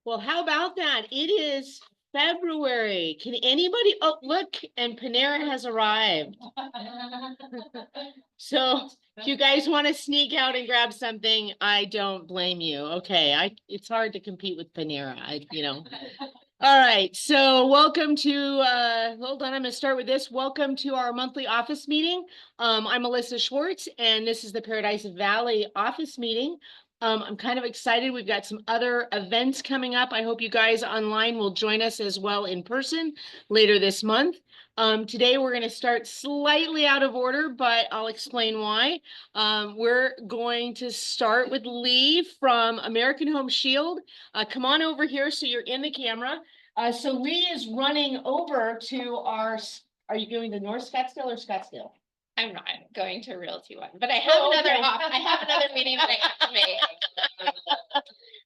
Well, how about that? It is February. Can anybody? Oh, look, and Panera has arrived. So if you guys want to sneak out and grab something, I don't blame you. Okay, it's hard to compete with Panera. All right, so welcome to, hold on, I'm gonna start with this. Welcome to our monthly office meeting. I'm Melissa Schwartz, and this is the Paradise Valley office meeting. I'm kind of excited. We've got some other events coming up. I hope you guys online will join us as well in person later this month. Today we're going to start slightly out of order, but I'll explain why. We're going to start with Lee from American Home Shield. Come on over here so you're in the camera. So Lee is running over to are you going to North Scottsdale or Scottsdale? I'm not going to Realty One, but I have I have another meeting that I have to make.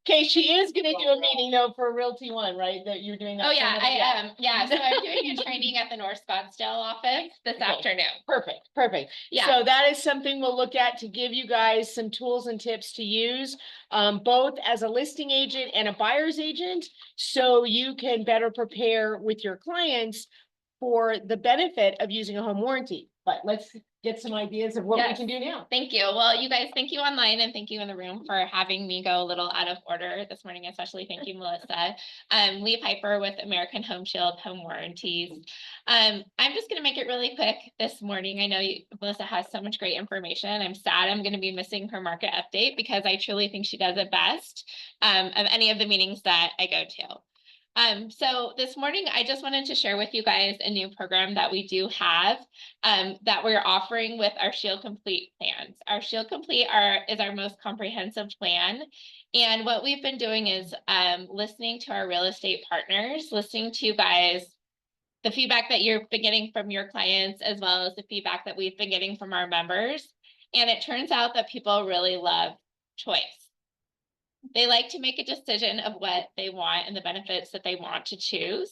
Okay, she is going to do a meeting though for Realty One, right? That you're doing that. Oh yeah, I am. Yeah, so I'm doing a training at the North Scottsdale office this afternoon. Perfect. Yeah. So that is something we'll look at to give you guys some tools and tips to use, both as a listing agent and a buyer's agent, so you can better prepare with your clients for the benefit of using a home warranty. But let's get some ideas of what we can do now. Thank you. Well, you guys, thank you online and thank you in the room for having me go a little out of order this morning, especially thank you, Melissa. Lee Piper with American Home Shield Home Warranties. I'm just going to make it really quick this morning. I know Melissa has so much great information. I'm sad I'm going to be missing her market update because I truly think she does it best of any of the meetings that I go to. So this morning, I just wanted to share with you guys a new program that we do have that we're offering with our Shield Complete plans. Our Shield Complete is our most comprehensive plan. And what we've been doing is listening to our real estate partners, listening to you guys, the feedback that you've been getting from your clients, as well as the feedback that we've been getting from our members. And it turns out that people really love choice. They like to make a decision of what they want and the benefits that they want to choose.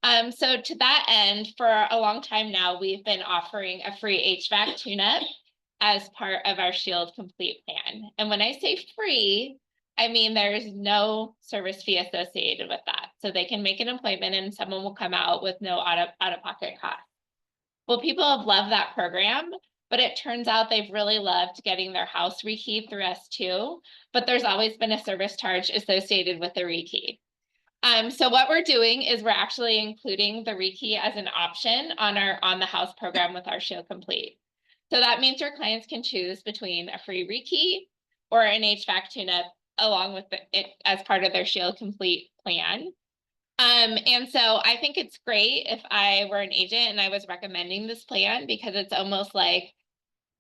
So to that end, for a long time now, we've been offering a free HVAC tune-up as part of our Shield Complete plan. And when I say free, I mean there's no service fee associated with that. So they can make an appointment and someone will come out with no out-of-pocket cost. Well, people have loved that program, but it turns out they've really loved getting their house rekeyed through us too. But there's always been a service charge associated with the rekey. So what we're doing is we're actually including the rekey as an option on the house program with our Shield Complete. So that means your clients can choose between a free rekey or an HVAC tune-up along with it as part of their Shield Complete plan. And so I think it's great if I were an agent and I was recommending this plan because it's almost like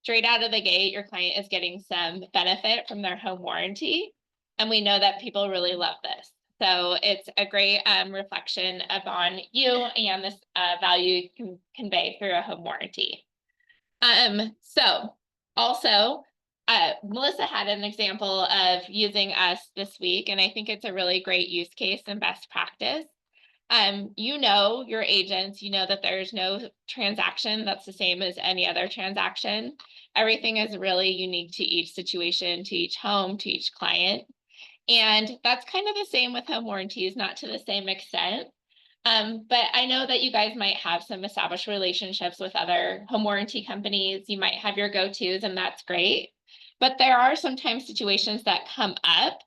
straight out of the gate, your client is getting some benefit from their home warranty. And we know that people really love this. So it's a great reflection upon you and this value you can convey through a home warranty. So also, Melissa had an example of using us this week, and I think it's a really great use case and best practice. You know, your agents, you know that there's no transaction that's the same as any other transaction. Everything is really unique to each situation, to each home, to each client. And that's kind of the same with home warranties, not to the same extent. But I know that you guys might have some established relationships with other home warranty companies. You might have your go-tos, and that's great. But there are sometimes situations that come up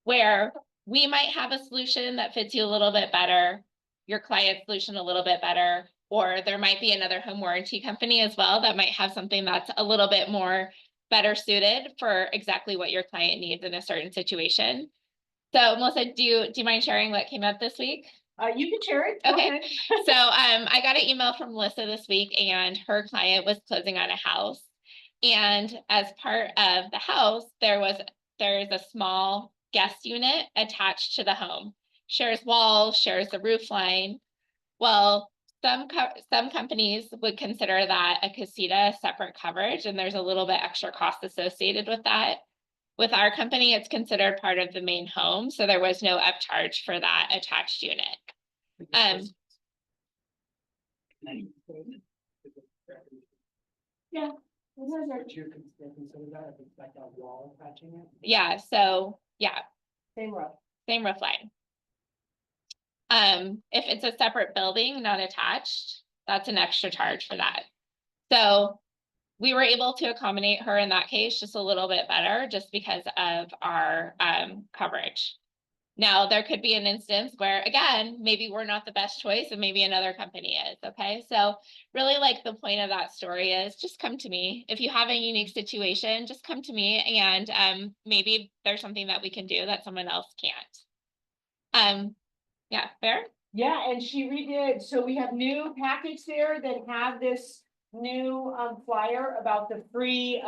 where we might have a solution that fits you a little bit better, your client solution a little bit better, or there might be another home warranty company as well that might have something that's a little bit more better suited for exactly what your client needs in a certain situation. So Melissa, do you mind sharing what came up this week? You can share it. Okay. So I got an email from Melissa this week and her client was closing on a house. And as part of the house, there's a small guest unit attached to the home. Shares walls, shares the roof line. Well, some companies would consider that a casita separate coverage, and there's a little bit extra cost associated with that. With our company, it's considered part of the main home, so there was no upcharge for that attached unit. Yeah. Yeah, so yeah. Same roof. Same roof line. If it's a separate building, not attached, that's an extra charge for that. So we were able to accommodate her in that case just a little bit better, just because of our coverage. Now, there could be an instance where, again, maybe we're not the best choice and maybe another company is, okay? So really, like, the point of that story is just come to me. If you have a unique situation, just come to me, and maybe there's something that we can do that someone else can't. Yeah, fair? Yeah, and she redid, so we have new packets there that have this new flyer about the free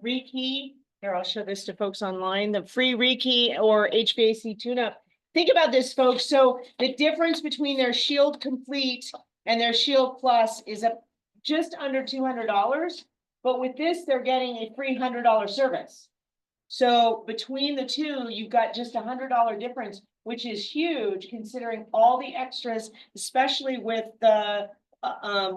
rekey. Here, I'll show this to folks online, the free rekey or HVAC tune-up. Think about this, folks. So the difference between their Shield Complete and their Shield Plus is just under $200. But with this, they're getting a free $100 service. So between the two, you've got just $100 difference, which is huge considering all the extras, especially with the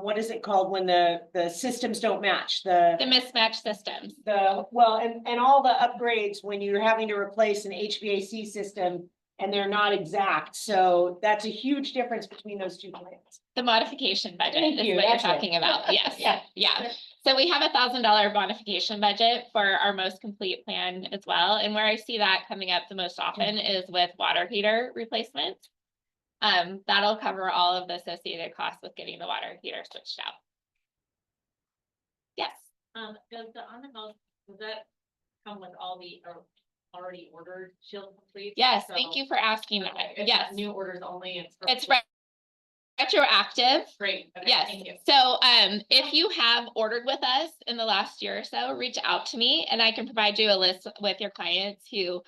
what is it called when the systems don't match The mismatched systems. and all the upgrades when you're having to replace an HVAC system and they're not exact. So that's a huge difference between those two plans. The modification budget Thank is you, what you're that's it. talking about. Yes. Yeah. Yeah. So we have $1,000 modification budget for our most complete plan as well. And where I see that coming up the most often is with water heater replacements. That'll cover all of the associated costs with getting the water heater switched out. Yes. Does the on-the-go, does that come with all the already ordered Shield Complete? Yes, thank you for asking that. Okay, it's Yes, not new orders only, it's retroactive. great. Okay, Yes, thank you. so if you have ordered with us in the last year or so, reach out to me and I can provide you a list with your clients who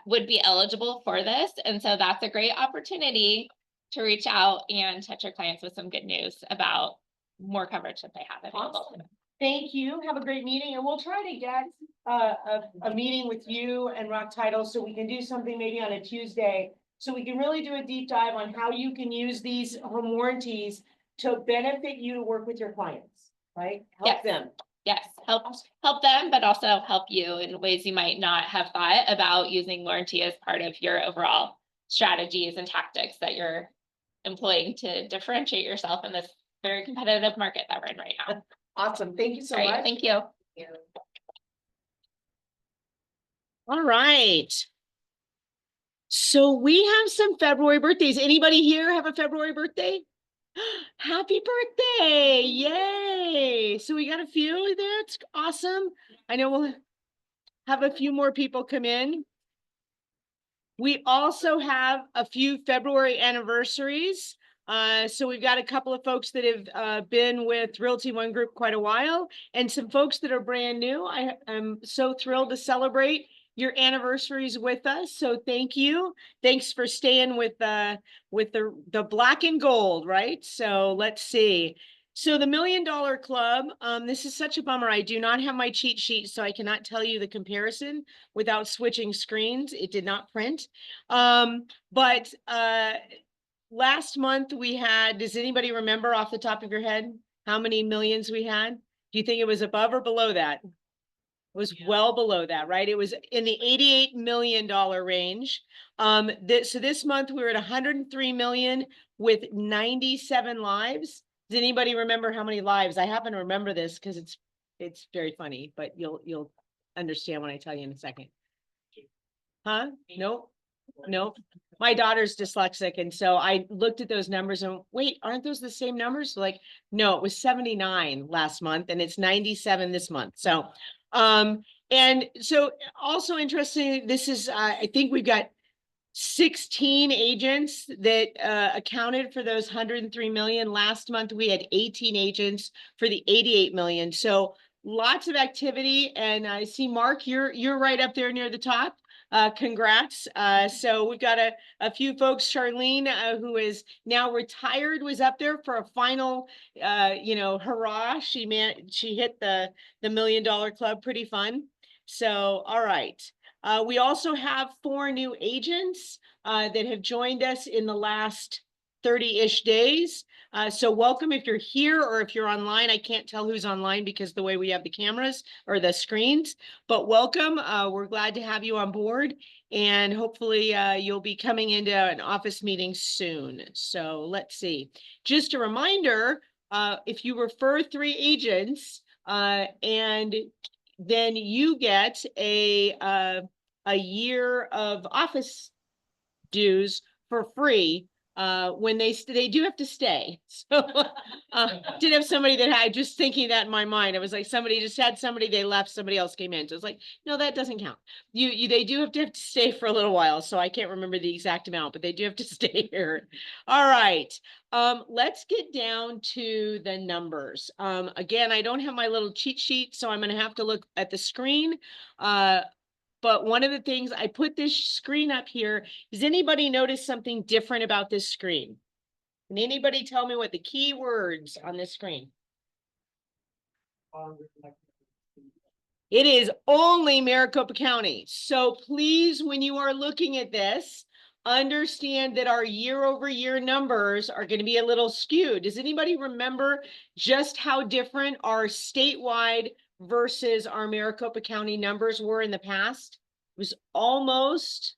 would be eligible for this. And so that's a great opportunity to reach out and touch your clients with some good news about more coverage that they have available to them. Thank you. Have a great meeting, and we'll try to get a meeting with you and Rock Title so we can do something maybe on a Tuesday. So we can really do a deep dive on how you can use these home warranties to benefit you to work with your clients, right? Help Yes. them. Yes, help them, but also help you in ways you might not have thought about using warranty as part of your overall strategies and tactics that you're employing to differentiate yourself in this very competitive market that we're in right now. Awesome. Thank you so All right, much. thank you. All right. So we have some February birthdays. Anybody here have a February birthday? Happy birthday. Yay. So we got a few. That's awesome. I know we'll have a few more people come in. We also have a few February anniversaries. So we've got a couple of folks that have been with Realty One Group quite a while, and some folks that are brand new. I am so thrilled to celebrate your anniversaries with us. So thank you. Thanks for staying with the black and gold, right? So let's see. So the $1 Million Club, this is such a bummer. I do not have my cheat sheet, so I cannot tell you the comparison without switching screens. It did not print. But last month we had, does anybody remember off the top of your head how many millions we had? Do you think it was above or below that? It was well below that, right? It was in the $88 million range. So this month we were at 103 million with 97 lives. Does anybody remember how many lives? I happen to remember this because it's very funny, but you'll understand when I tell you in a second. Huh? Nope. Nope. My daughter's dyslexic, and so I looked at those numbers and wait, aren't those the same numbers? Like, no, it was 79 last month and it's 97 this month. So and so also interesting, this is I think we've got 16 agents that accounted for those 103 million. Last month we had 18 agents for the 88 million. So lots of activity, and I see Mark, you're right up there near the top. Congrats. So we've got a few folks. Charlene, who is now retired, was up there for a final, hurrah. She hit the $1 Million Club. Pretty fun. So, all right. We also have 4 new agents that have joined us in the last 30-ish days. So welcome if you're here or if you're online. I can't tell who's online because the way we have the cameras or the screens, but welcome. We're glad to have you on board, and hopefully you'll be coming into an office meeting soon. So let's see. Just a reminder, if you refer 3 agents, and then you get a year of office dues for free when they do have to stay. So did have somebody that had just thinking that in my mind. It was like somebody just had somebody, they left, somebody else came in. So it's like, no, that doesn't count. They do have to stay for a little while. So I can't remember the exact amount, but they do have to stay here. All right. Let's get down to the numbers. Again, I don't have my little cheat sheet, so I'm going to have to look at the screen. But one of the things, I put this screen up here. Does anybody notice something different about this screen? Can anybody tell me what the key words on this screen? It is only Maricopa County. So please, when you are looking at this, understand that our year-over-year numbers are going to be a little skewed. Does anybody remember just how different our statewide versus our Maricopa County numbers were in the past? It was almost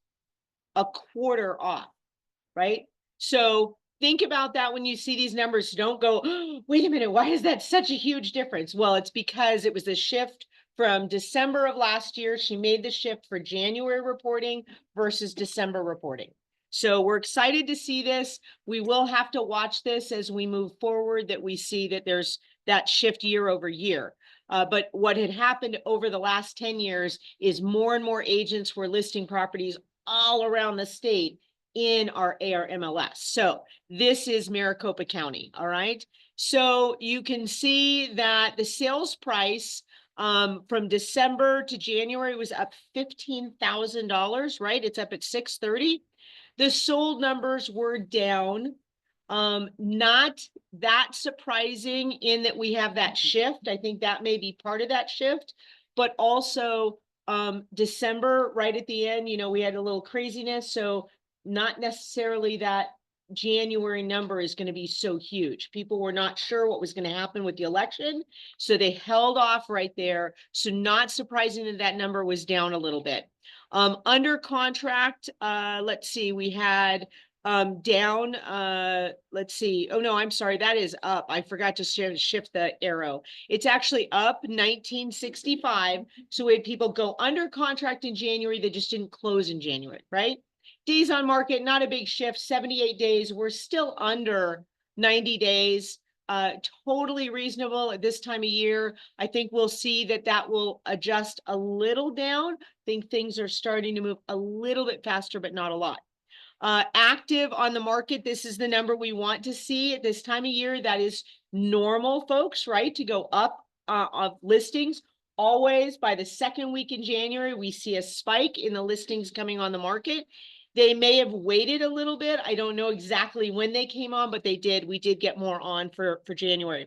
a quarter off, right? So think about that when you see these numbers. Don't go, oh, wait a minute, why is that such a huge difference? Well, it's because it was a shift from December of last year. She made the shift for January reporting versus December reporting. So we're excited to see this. We will have to watch this as we move forward, that we see that there's that shift year over year. But what had happened over the last 10 years is more and more agents were listing properties all around the state in our ARMLS. So this is Maricopa County, all right? So you can see that the sales price from December to January was up $15,000, right? It's up at 630. The sold numbers were down. Not that surprising in that we have that shift. I think that may be part of that shift, but also December right at the end, you know, we had a little craziness. So not necessarily that January number is going to be so huge. People were not sure what was going to happen with the election, so they held off right there. So not surprising that that number was down a little bit. Under contract, let's see, we had down, let's see. Oh no, I'm sorry, that is up. I forgot to shift the arrow. It's actually up 1965. So we had people go under contract in January that just didn't close in January, right? Days on market, not a big shift, 78 days. We're still under 90 days. Totally reasonable at this time of year. I think we'll see that that will adjust a little down. I think things are starting to move a little bit faster, but not a lot. Active on the market, this is the number we want to see at this time of year. That is normal, folks, right? To go up of listings. Always by the second week in January, we see a spike in the listings coming on the market. They may have waited a little bit. I don't know exactly when they came on, but they did. We did get more on for January.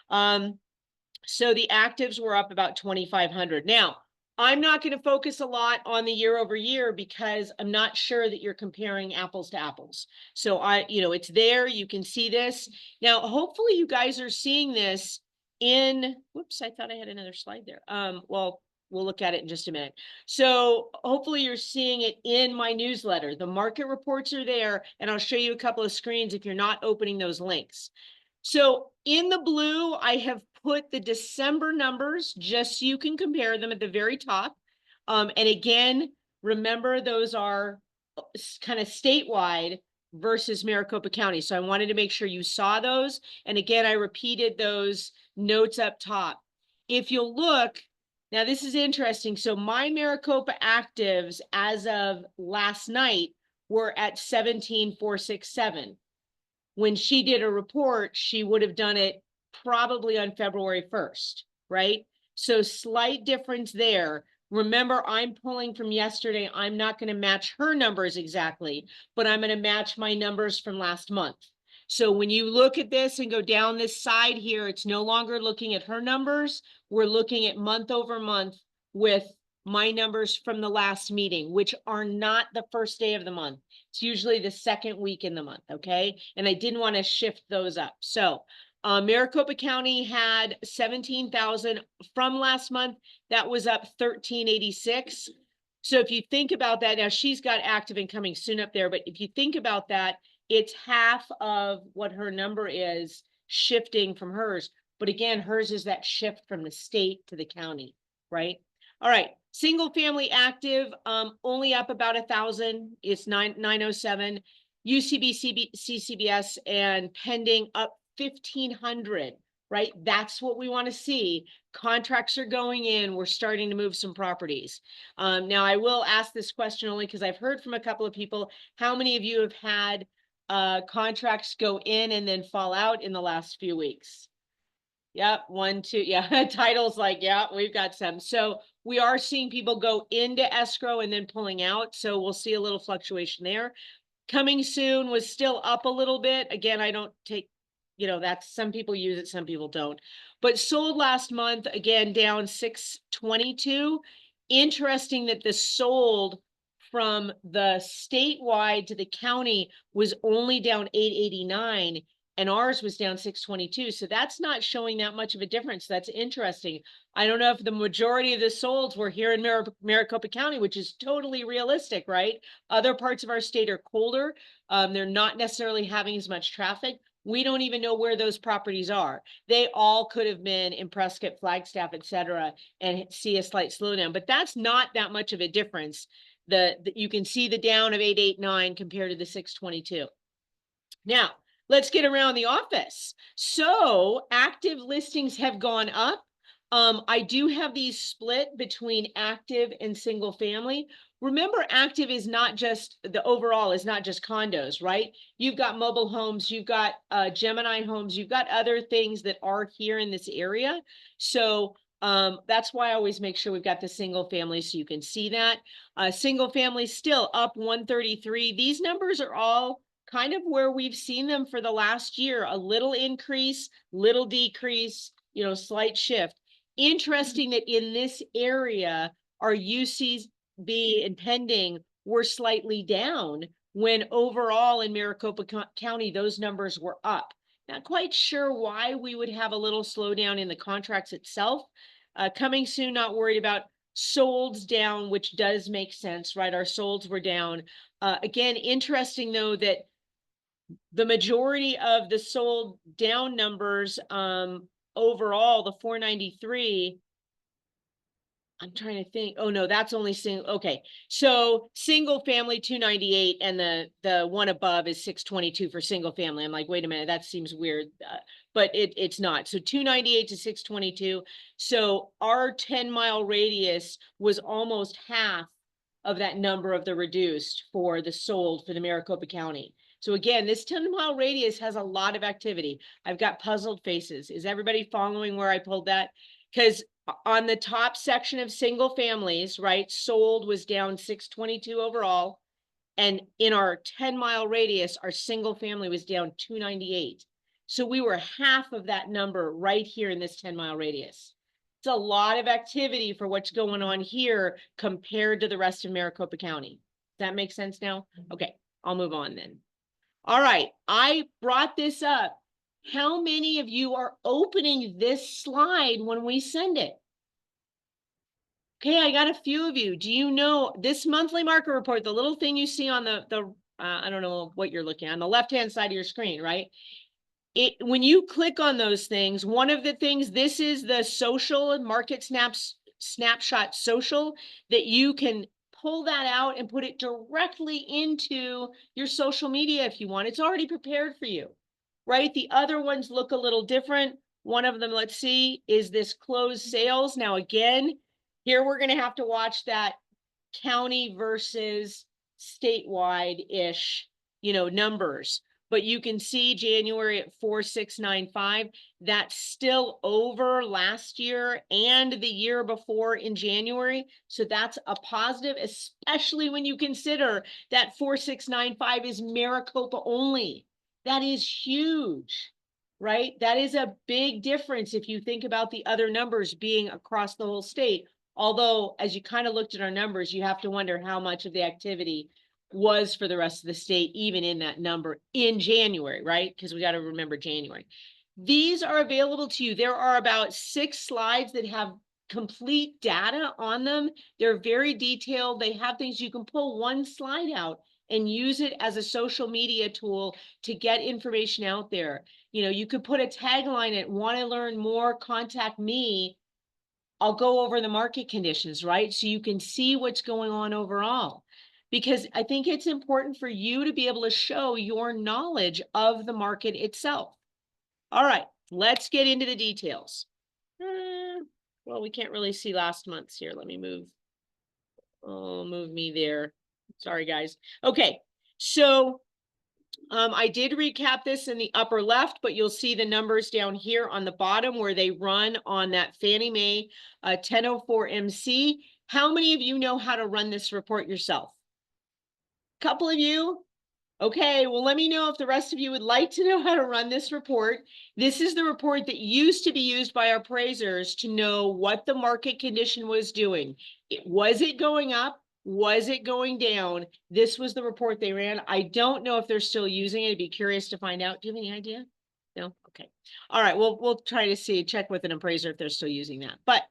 So the actives were up about 2,500. Now, I'm not going to focus a lot on the year over year because I'm not sure that you're comparing apples to apples. So it's there. You can see this. Now, hopefully you guys are seeing this in, whoops, I thought I had another slide there. Well, we'll look at it in just a minute. So hopefully you're seeing it in my newsletter. The market reports are there, and I'll show you a couple of screens if you're not opening those links. So in the blue, I have put the December numbers just so you can compare them at the very top. And again, remember those are kind of statewide versus Maricopa County. So I wanted to make sure you saw those. And again, I repeated those notes up top. If you'll look, now this is interesting. So my Maricopa actives as of last night were at 17,467. When she did a report, she would have done it probably on February 1st, right? So slight difference there. Remember, I'm pulling from yesterday. I'm not going to match her numbers exactly, but I'm going to match my numbers from last month. So when you look at this and go down this side here, it's no longer looking at her numbers. We're looking at month over month with my numbers from the last meeting, which are not the first day of the month. It's usually the second week in the month, okay? And I didn't want to shift those up. So Maricopa County had 17,000 from last month. That was up 1386. So if you think about that, now she's got active and coming soon up there, but if you think about that, it's half of what her number is shifting from hers. But again, hers is that shift from the state to the county, right? All right, single family active, only up about 1,000. It's 907. UCB, CCBS, and pending up 1,500, right? That's what we want to see. Contracts are going in. We're starting to move some properties. Now, I will ask this question only because I've heard from a couple of people. How many of you have had contracts go in and then fall out in the last few weeks? Yep, 1, 2, yeah. Titles like, yeah, we've got some. So we are seeing people go into escrow and then pulling out. So we'll see a little fluctuation there. Coming soon was still up a little bit. Again, I don't take, that's, some people use it, some people don't. But sold last month, again, down 622. Interesting that the sold from the statewide to the county was only down 889 and ours was down 622. So that's not showing that much of a difference. That's interesting. I don't know if the majority of the solds were here in Maricopa County, which is totally realistic, right? Other parts of our state are colder. They're not necessarily having as much traffic. We don't even know where those properties are. They all could have been in Prescott, Flagstaff, et cetera, and see a slight slowdown, but that's not that much of a difference. You can see the down of 889 compared to the 622. Now, let's get around the office. So active listings have gone up. I do have these split between active and single family. Remember, active is not just, the overall is not just condos, right? You've got mobile homes, you've got Gemini homes, you've got other things that are here in this area. So that's why I always make sure we've got the single family so you can see that. Single family still up 133. These numbers are all kind of where we've seen them for the last year, a little increase, little decrease, slight shift. Interesting that in this area, our UCB and pending were slightly down when overall in Maricopa County, those numbers were up. Not quite sure why we would have a little slowdown in the contracts itself. Coming soon, not worried about. Solds down, which does make sense, right? Our solds were down. Again, interesting though that the majority of the sold down numbers overall, the 493, I'm trying to think. Oh no, that's only single. Okay, so single family 298 and the one above is 622 for single family. I'm like, wait a minute, that seems weird, but it's not. So 298 to 622. So our 10-mile radius was almost half of that number of the reduced for the sold for the Maricopa County. So again, this 10-mile radius has a lot of activity. I've got puzzled faces. Is everybody following where I pulled that? Because on the top section of single families, right, sold was down 622 overall. And in our 10-mile radius, our single family was down 298. So we were half of that number right here in this 10-mile radius. It's a lot of activity for what's going on here compared to the rest of Maricopa County. Does that make sense now? Okay, I'll move on then. All right, I brought this up. How many of you are opening this slide when we send it? Okay, I got a few of you. Do you know this monthly market report, the little thing you see on the I don't know what you're looking at, on the left-hand side of your screen, right? When you click on those things, one of the things, this is the social and market snapshot social, that you can pull that out and put it directly into your social media if you want. It's already prepared for you, right? The other ones look a little different. One of them, let's see, is this closed sales. Now, again, here we're going to have to watch that county versus statewide-ish, numbers. But you can see January at 4,695. That's still over last year and the year before in January. So that's a positive, especially when you consider that 4,695 is Maricopa only. That is huge, right? That is a big difference if you think about the other numbers being across the whole state. Although, as you kind of looked at our numbers, you have to wonder how much of the activity was for the rest of the state, even in that number in January, right? Because we got to remember January. These are available to you. There are about 6 slides that have complete data on them. They're very detailed. They have things you can pull one slide out and use it as a social media tool to get information out there. You know, you could put a tagline at "Want to learn more? Contact me. I'll go over the market conditions," right? So you can see what's going on overall. Because I think it's important for you to be able to show your knowledge of the market itself. All right, let's get into the details. Well, we can't really see last month's here. Let me move. Oh, move me there. Sorry, guys. Okay, so I did recap this in the upper left, but you'll see the numbers down here on the bottom where they run on that Fannie Mae 1004 MC. How many of you know how to run this report yourself? Couple of you? Okay, well, let me know if the rest of you would like to know how to run this report. This is the report that used to be used by our appraisers to know what the market condition was doing. Was it going up? Was it going down? This was the report they ran. I don't know if they're still using it. I'd be curious to find out. Do you have any idea? No? Okay. all right, we'll try to check with an appraiser if they're still using that. But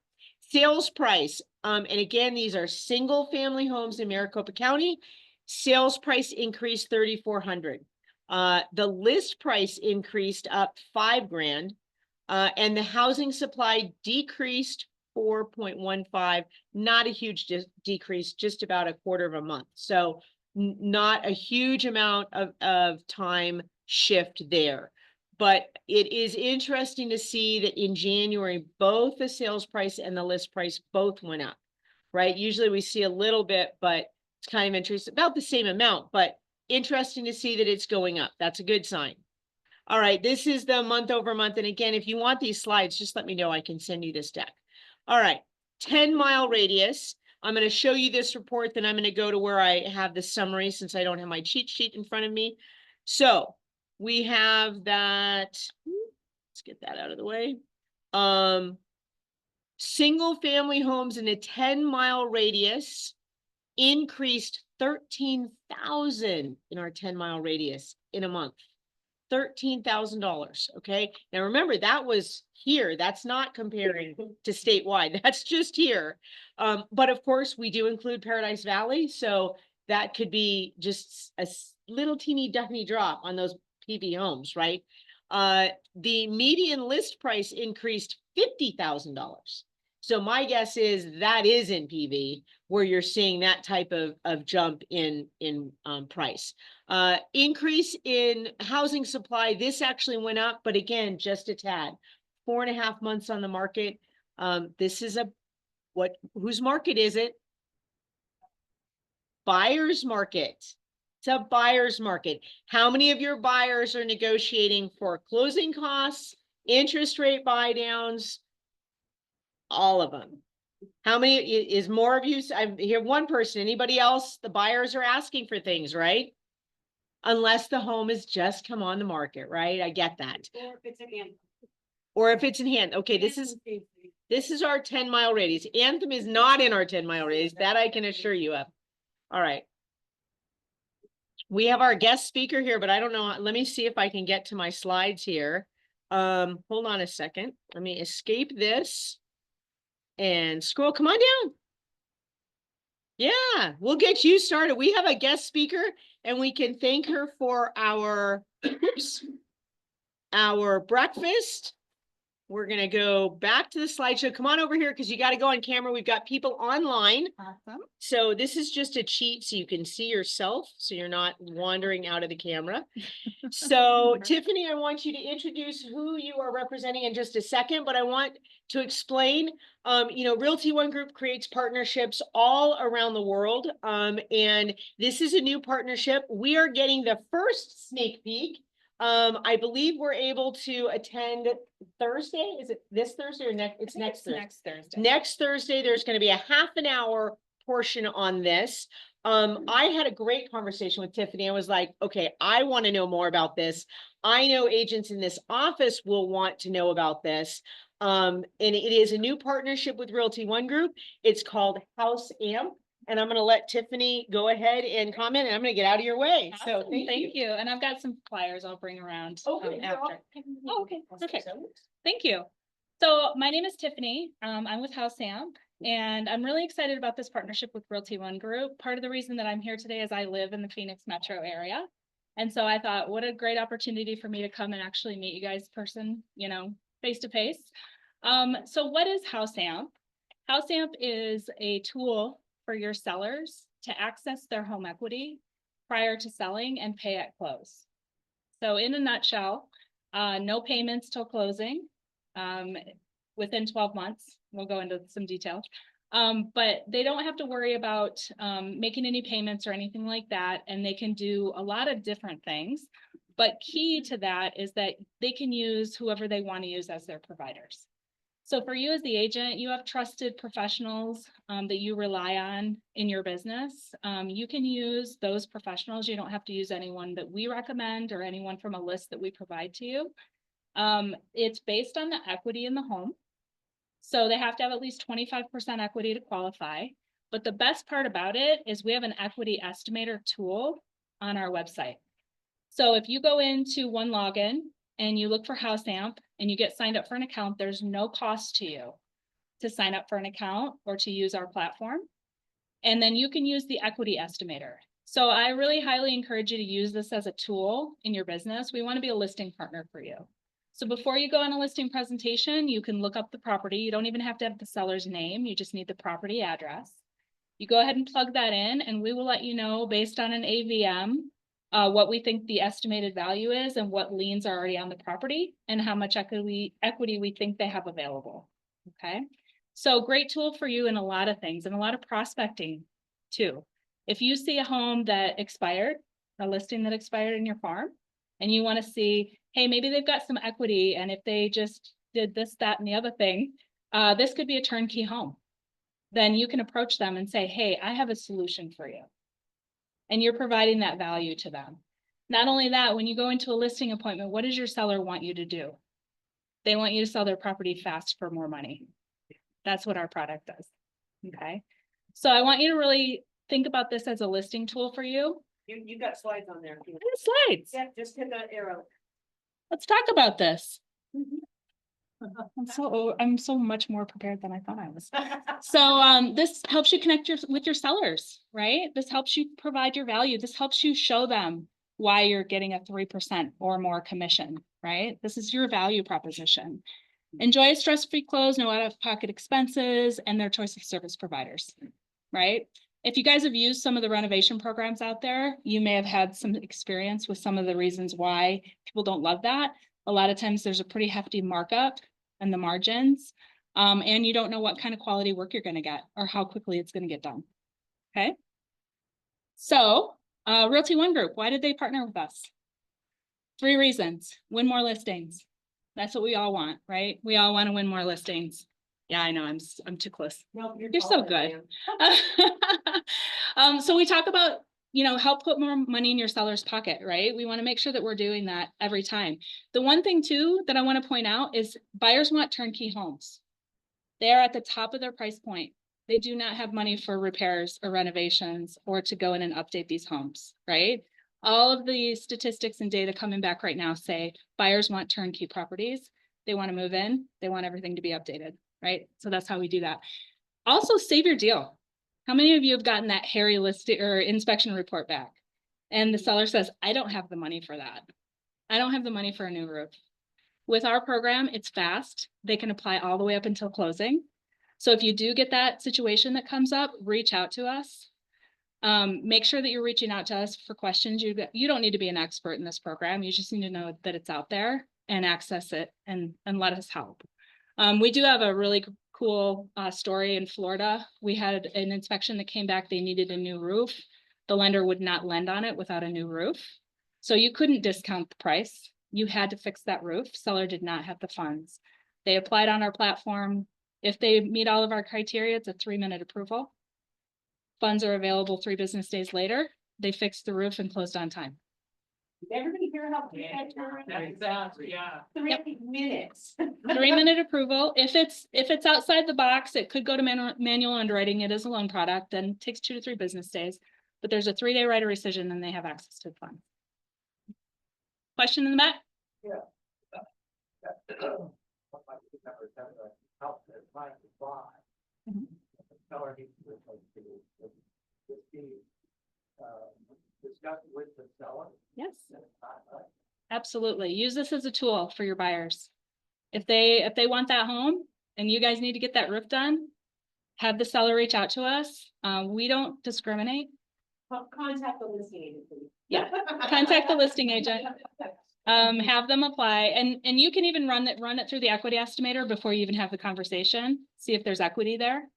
sales price, and again, these are single family homes in Maricopa County. Sales price increased 3,400. The list price increased up $5,000, and the housing supply decreased 4.15. Not a huge decrease, just about a quarter of a month. So not a huge amount of time shift there. But it is interesting to see that in January, both the sales price and the list price both went up, right? Usually we see a little bit, but it's kind of interesting, about the same amount, but interesting to see that it's going up. That's a good sign. All right, this is the month over month. And again, if you want these slides, just let me know. I can send you this deck. All right, 10-mile radius. I'm going to show you this report, then I'm going to go to where I have the summary since I don't have my cheat sheet in front of me. So we have that. Let's get that out of the way. Single family homes in a 10-mile radius increased 13,000 in our 10-mile radius in a month. $13,000. Okay. Now remember, that was here. That's not comparing to statewide. That's just here. But of course, we do include Paradise Valley. So that could be just a little teeny tiny drop on those PV homes, right? The median list price increased $50,000. So my guess is that is in PV where you're seeing that type of jump in price. Increase in housing supply, this actually went up, but again, just a tad. 4.5 months on the market. This is whose market is it? Buyer's market. It's a buyer's market. How many of your buyers are negotiating for closing costs, interest rate buy downs? All of them. How many is more of you? I hear one person. Anybody else? The buyers are asking for things, right? Unless the home has just come on the market, right? I get that. Or if it's in hand. Or if it's in hand. Okay, this is our 10-mile radius. Anthem is not in our 10-mile radius. That I can assure you of. All right. We have our guest speaker here, but I don't know. Let me see if I can get to my slides here. Hold on a second. Let me escape this. And scroll, come on down. Yeah, we'll get you started. We have a guest speaker and we can thank her for our breakfast. We're going to go back to the slideshow. Come on over here because you got to go on camera. We've got people online. Awesome. So this is just a cheat so you can see yourself so you're not wandering out of the camera. So Tiffany, I want you to introduce who you are representing in just a second, but I want to explain, Realty One Group creates partnerships all around the world. And this is a new partnership. We are getting the first sneak peek. I believe we're able to attend Thursday. Is it this Thursday or next? It's next Thursday. Next Thursday. Next Thursday, there's going to be a half an hour portion on this. I had a great conversation with Tiffany. I was like, okay, I want to know more about this. I know agents in this office will want to know about this. And it is a new partnership with Realty One Group. It's called House Amp. And I'm gonna let Tiffany go ahead and comment, and I'm gonna get out of your way. So Awesome, thank you. thank you. And I've got some flyers I'll bring around Okay, after. Oh, okay, perfect. Thank you. So my name is Tiffany. I'm with House Amp, and I'm really excited about this partnership with Realty One Group. Part of the reason that I'm here today is I live in the Phoenix metro area. And so I thought, what a great opportunity for me to come and actually meet you guys person, face to face. So what is House Amp? House Amp is a tool for your sellers to access their home equity prior to selling and pay at close. So in a nutshell, no payments till closing, within 12 months. We'll go into some details. But they don't have to worry about making any payments or anything like that. And they can do a lot of different things. But key to that is that they can use whoever they want to use as their providers. So for you as the agent, you have trusted professionals that you rely on in your business. You can use those professionals. You don't have to use anyone that we recommend or anyone from a list that we provide to you. It's based on the equity in the home. So they have to have at least 25% equity to qualify. But the best part about it is we have an equity estimator tool on our website. So if you go into one login and you look for House Amp and you get signed up for an account, there's no cost to you to sign up for an account or to use our platform. And then you can use the equity estimator. So I really highly encourage you to use this as a tool in your business. We want to be a listing partner for you. So before you go on a listing presentation, you can look up the property. You don't even have to have the seller's name. You just need the property address. You go ahead and plug that in, and we will let you know based on an AVM what we think the estimated value is and what liens are already on the property and how much equity we think they have available. Okay. So great tool for you in a lot of things and a lot of prospecting too. If you see a home that expired, a listing that expired in your farm, and you want to see, hey, maybe they've got some equity, and if they just did this, that, and the other thing, this could be a turnkey home. Then you can approach them and say, hey, I have a solution for you. And you're providing that value to them. Not only that, when you go into a listing appointment, what does your seller want you to do? They want you to sell their property fast for more money. That's what our product does. Okay. So I want you to really think about this as a listing tool for you. You got slides on there. Slides. Yeah, just hit that arrow. Let's talk about this. I'm so much more prepared than I thought I was. So this helps you connect with your sellers, right? This helps you provide your value. This helps you show them why you're getting a 3% or more commission, right? This is your value proposition. Enjoy a stress-free close, no out-of-pocket expenses, and their choice of service providers, right? If you guys have used some of the renovation programs out there, you may have had some experience with some of the reasons why people don't love that. A lot of times there's a pretty hefty markup in the margins, and you don't know what kind of quality work you're going to get or how quickly it's going to get done. Okay. So Realty One Group, why did they partner with us? 3 reasons. Win more listings. That's what we all want, right? We all want to win more listings. Yeah, I know, I'm too close. No, You're so good. So we talk about, help put more money in your seller's pocket, right? We want to make sure that we're doing that every time. The one thing too that I want to point out is buyers want turnkey homes. They are at the top of their price point. They do not have money for repairs or renovations or to go in and update these homes, right? All of the statistics and data coming back right now say buyers want turnkey properties. They want to move in. They want everything to be updated, right? So that's how we do that. Also, save your deal. How many of you have gotten that hairy listing or inspection report back? And the seller says, I don't have the money for that. I don't have the money for a new roof. With our program, it's fast. They can apply all the way up until closing. So if you do get that situation that comes up, reach out to us. Make sure that you're reaching out to us for questions. You don't need to be an expert in this program. You just need to know that it's out there and access it and let us help. We do have a really cool story in Florida. We had an inspection that came back. They needed a new roof. The lender would not lend on it without a new roof. So you couldn't discount the price. You had to fix that roof. Seller did not have the funds. They applied on our platform. If they meet all of our criteria, it's a 3-minute approval. Funds are available 3 business days later. They fixed the roof and closed on time. Did everybody hear sure how quick that turns. Yeah. 3 minutes. 3-minute approval. If it's outside the box, it could go to manual underwriting. It is a loan product and takes 2 to 3 business days. But there's a 3-day right of rescission and they have access to the funds. Question in the back? Mhm. Discuss with the seller. Yes. Absolutely. Use this as a tool for your buyers. If they want that home and you guys need to get that roof done, have the seller reach out to us. We don't discriminate. Contact the listing agent, please. Yeah. Contact the listing agent. Have them apply and you can even run it through the equity estimator before you even have the conversation. See if there's equity there.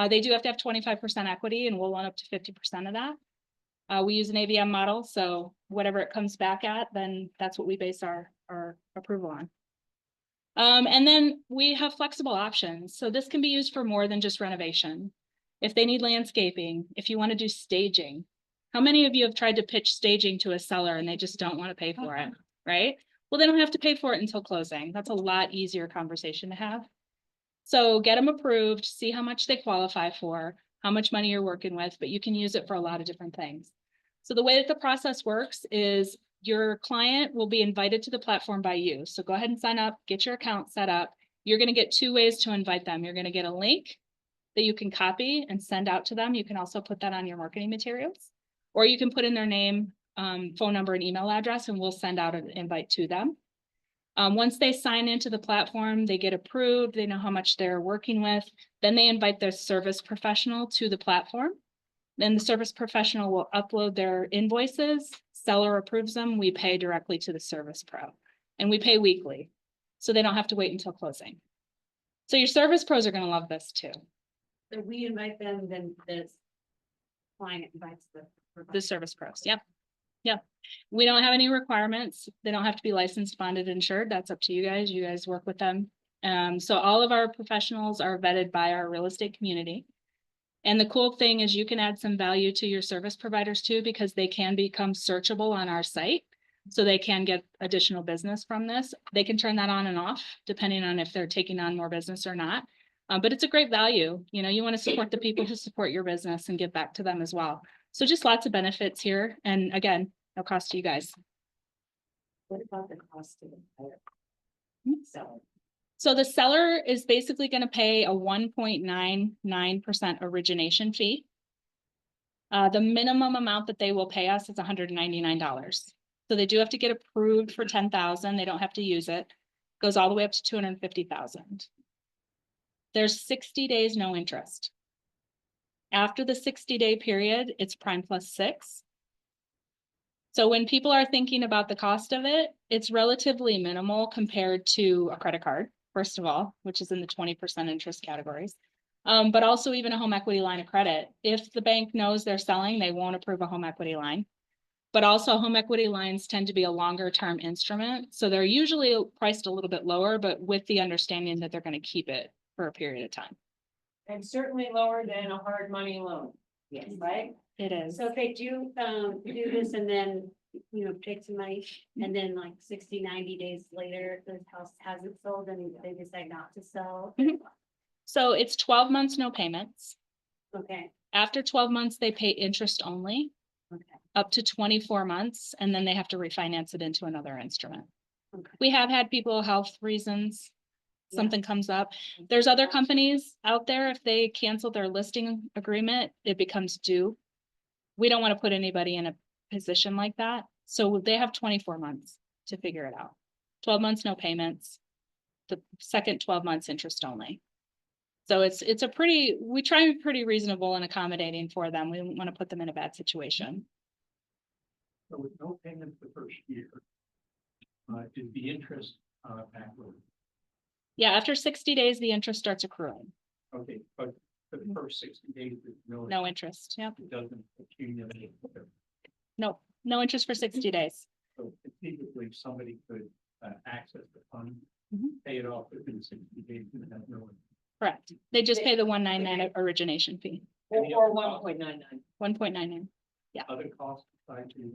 They do have to have 25% equity and we'll loan up to 50% of that. We use an AVM model, so whatever it comes back at, then that's what we base our approval on. And then we have flexible options. So this can be used for more than just renovation. If they need landscaping, if you want to do staging. How many of you have tried to pitch staging to a seller and they just don't want to pay for it, right? Well, they don't have to pay for it until closing. That's a lot easier conversation to have. So get them approved, see how much they qualify for, how much money you're working with, but you can use it for a lot of different things. So the way that the process works is your client will be invited to the platform by you. So go ahead and sign up, get your account set up. You're going to get 2 ways to invite them. You're going to get a link that you can copy and send out to them. You can also put that on your marketing materials, or you can put in their name, phone number, and email address, and we'll send out an invite to them. Once they sign into the platform, they get approved, they know how much they're working with, then they invite their service professional to the platform. Then the service professional will upload their invoices, seller approves them, we pay directly to the service pro. And we pay weekly, so they don't have to wait until closing. So your service pros are gonna love this too. So we invite them, then this client invites The service pros, yep. Yep. We don't have any requirements. They don't have to be licensed, bonded, insured. That's up to you guys. You guys work with them. So all of our professionals are vetted by our real estate community. And the cool thing is you can add some value to your service providers too, because they can become searchable on our site. So they can get additional business from this. They can turn that on and off depending on if they're taking on more business or not. But it's a great value. You know, you want to support the people who support your business and give back to them as well. So just lots of benefits here. And again, no cost to you guys. What about the cost of the seller? So the seller is basically going to pay a 1.99% origination fee. The minimum amount that they will pay us is $199. So they do have to get approved for $10,000. They don't have to use it. Goes all the way up to $250,000. There's 60 days, no interest. After the 60-day period, it's prime plus 6. So when people are thinking about the cost of it, it's relatively minimal compared to a credit card, first of all, which is in the 20% interest categories. But also even a home equity line of credit. If the bank knows they're selling, they won't approve a home equity line. But also home equity lines tend to be a longer term instrument. So they're usually priced a little bit lower, but with the understanding that they're going to keep it for a period of time. And certainly lower than a hard money loan. Yes, right? It is. So if they do this and then, you know, take some money and then like 60, 90 days later, the house hasn't sold and they decide not to sell. Mhm. So it's 12 months, no payments. Okay, After 12 months, they pay interest only, okay. up to 24 months, and then they have to refinance it into another instrument. Okay. We have had people, health reasons, Yeah. something comes up. There's other companies out there, if they cancel their listing agreement, it becomes due. We don't want to put anybody in a position like that. So they have 24 months to figure it out. 12 months, no payments. The second 12 months, interest only. So it's a pretty, we try to be pretty reasonable and accommodating for them. We don't want to put them in a bad situation. So with no payment the first year, is the interest backward? Yeah, after 60 days, the interest starts accruing. Okay, but for the first 60 days, there's No interest. Yep. it doesn't accumulate. No interest for 60 days. So conceivably, somebody could access the fund, Mhm. pay it off within 60 days and have no. Correct. They just pay the 199 origination fee, Any Or other cost? 1.99. 1.99. Other costs besides the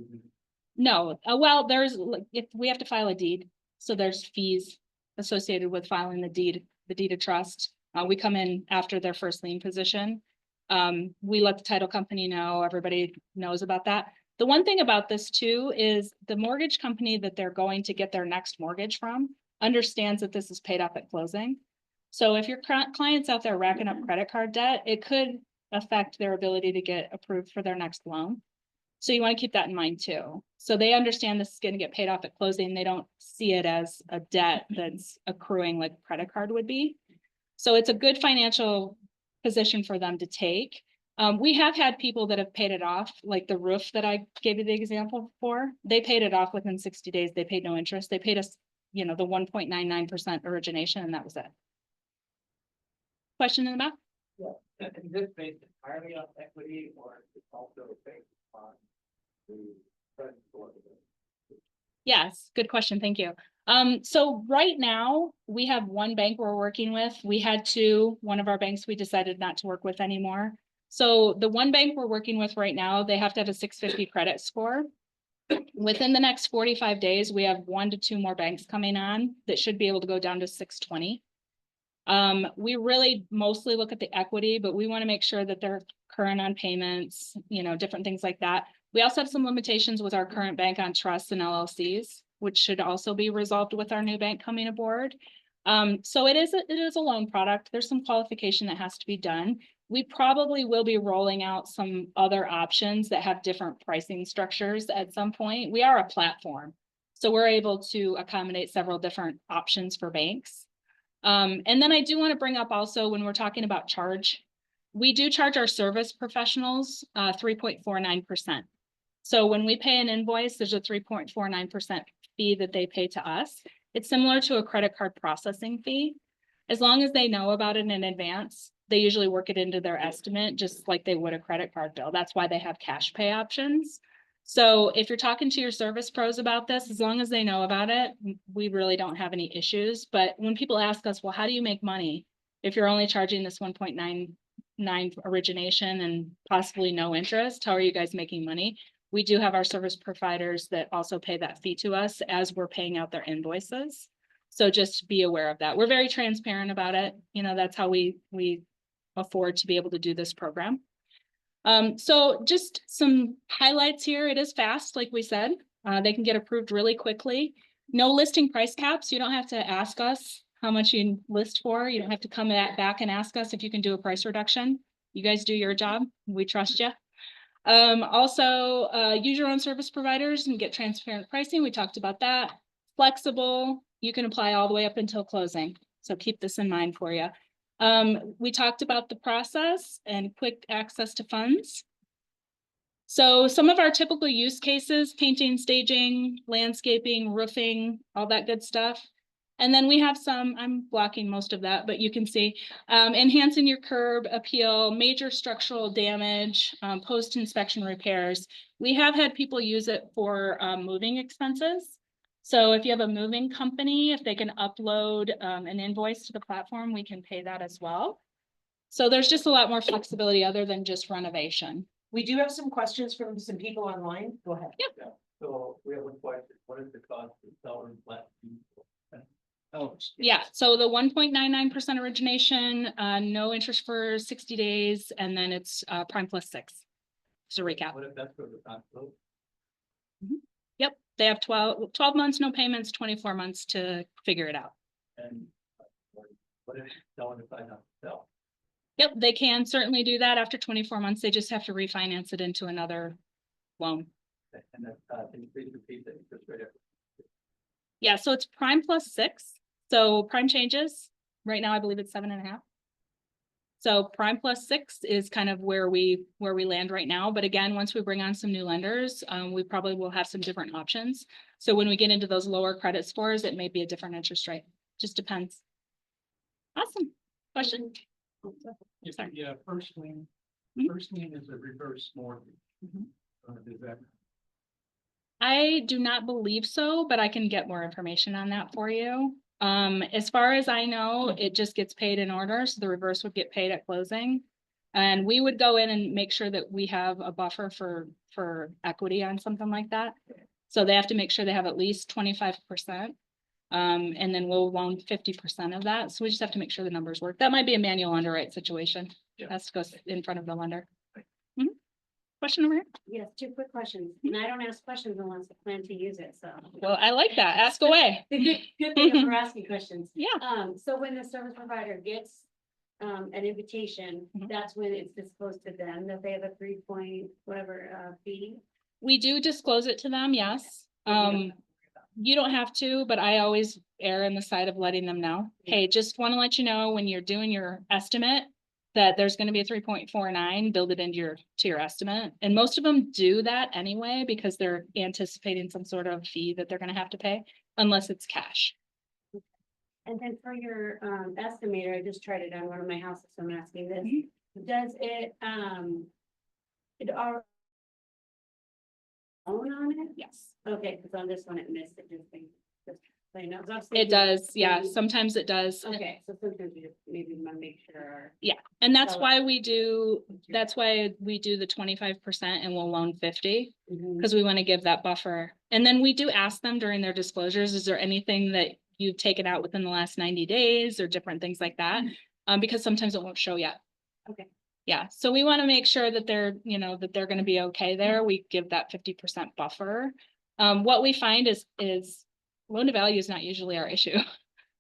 No, well, there's, if we have to file a deed, so there's fees associated with filing the deed of trust. We come in after their first lien position. We let the title company know, everybody knows about that. The one thing about this too is the mortgage company that they're going to get their next mortgage from understands that this is paid up at closing. So if your client's out there racking up credit card debt, it could affect their ability to get approved for their next loan. So you want to keep that in mind too. So they understand this is going to get paid off at closing. They don't see it as a debt that's accruing like a credit card would be. So it's a good financial position for them to take. We have had people that have paid it off, like the roof that I gave you the example for. They paid it off within 60 days. They paid no interest. They paid us, the 1.99% origination, and that was it. Question in the back? And is this based entirely on equity or is it also based on the credit score? Yes, good question. Thank you. So right now we have one bank we're working with. We had two, one of our banks we decided not to work with anymore. So the one bank we're working with right now, they have to have a 650 credit score. Within the next 45 days, we have 1 to 2 more banks coming on that should be able to go down to 620. We really mostly look at the equity, but we want to make sure that they're current on payments, different things like that. We also have some limitations with our current bank on trusts and LLCs, which should also be resolved with our new bank coming aboard. So it is a loan product. There's some qualification that has to be done. We probably will be rolling out some other options that have different pricing structures at some point. We are a platform, so we're able to accommodate several different options for banks. And then I do want to bring up also when we're talking about charge, we do charge our service professionals 3.49%. So when we pay an invoice, there's a 3.49% fee that they pay to us. It's similar to a credit card processing fee. As long as they know about it in advance, they usually work it into their estimate, just like they would a credit card bill. That's why they have cash pay options. So if you're talking to your service pros about this, as long as they know about it, we really don't have any issues. But when people ask us, well, how do you make money if you're only charging this 1.99 origination and possibly no interest? How are you guys making money? We do have our service providers that also pay that fee to us as we're paying out their invoices. So just be aware of that. We're very transparent about it. That's how we afford to be able to do this program. So just some highlights here. It is fast, like we said. They can get approved really quickly. No listing price caps. You don't have to ask us how much you list for. You don't have to come back and ask us if you can do a price reduction. You guys do your job. We trust you. Also, use your own service providers and get transparent pricing. We talked about that. Flexible. You can apply all the way up until closing. So keep this in mind for you. We talked about the process and quick access to funds. So some of our typical use cases, painting, staging, landscaping, roofing, all that good stuff. And then we have some, I'm blocking most of that, but you can see, enhancing your curb appeal, major structural damage, post-inspection repairs. We have had people use it for moving expenses. So if you have a moving company, if they can upload an invoice to the platform, we can pay that as well. So there's just a lot more flexibility other than just renovation. We do have some questions from some people online. Go ahead. Yep. Yeah. So we have one question. What is the cost of selling flat fee? Oh, Yeah, so the 1.99% origination, no interest for 60 days, and then it's prime plus 6. Just a recap. what if that's for the time close? Yep, they have 12 months, no payments, 24 months to figure it out. And what if someone decides not to sell? Yep, they can certainly do that after 24 months. They just have to refinance it into another loan. And then, can you please repeat the interest rate? Yeah, so it's prime plus 6. So prime changes. Right now, I believe it's 7.5. So prime plus 6 is kind of where we land right now. But again, once we bring on some new lenders, we probably will have some different options. So when we get into those lower credit scores, it may be a different interest rate. Just depends. Awesome. Question? Sorry. Yeah, first lien is a reverse mortgage. Is that? I do not believe so, but I can get more information on that for you. As far as I know, it just gets paid in order. So the reverse would get paid at closing. And we would go in and make sure that we have a buffer for equity on something like that. So they have to make sure they have at least 25%. And then we'll loan 50% of that. So we just have to make sure the numbers work. That might be a manual underwrite situation. Yeah. Has to go in front of the lender. Right. Mhm. Question over here? Yes, 2 quick questions. And I don't ask questions unless I plan to use it, so. Well, I like that. Ask away. The good thing for asking questions. Yeah. So when the service provider gets an invitation, Mhm. that's when it's disclosed to them that they have a 3 point whatever fee. We do disclose it to them, yes. You don't have to, but I always err on the side of letting them know. Hey, just want to let you know when you're doing your estimate that there's going to be a 3.49, build it into your estimate. And most of them do that anyway because they're anticipating some sort of fee that they're going to have to pay unless it's cash. And then for your estimator, I just tried it on one of my houses, so I'm asking this. Mm-hmm. Does it it are own on it? Yes. Okay, because on this one it missed it, just think, just so you know. 'cause I was It thinking does, yeah, maybe- sometimes it does. Okay, so sometimes you just maybe want to make sure. And that's So- why we do the 25% and we'll loan 50. Mhm. Because we want to give that buffer. And then we do ask them during their disclosures, is there anything that you've taken out within the last 90 days or different things like that? Because sometimes it won't show yet. Okay. Yeah, so we want to make sure that they're, that they're going to be okay there. We give that 50% buffer. What we find is loan to value is not usually our issue.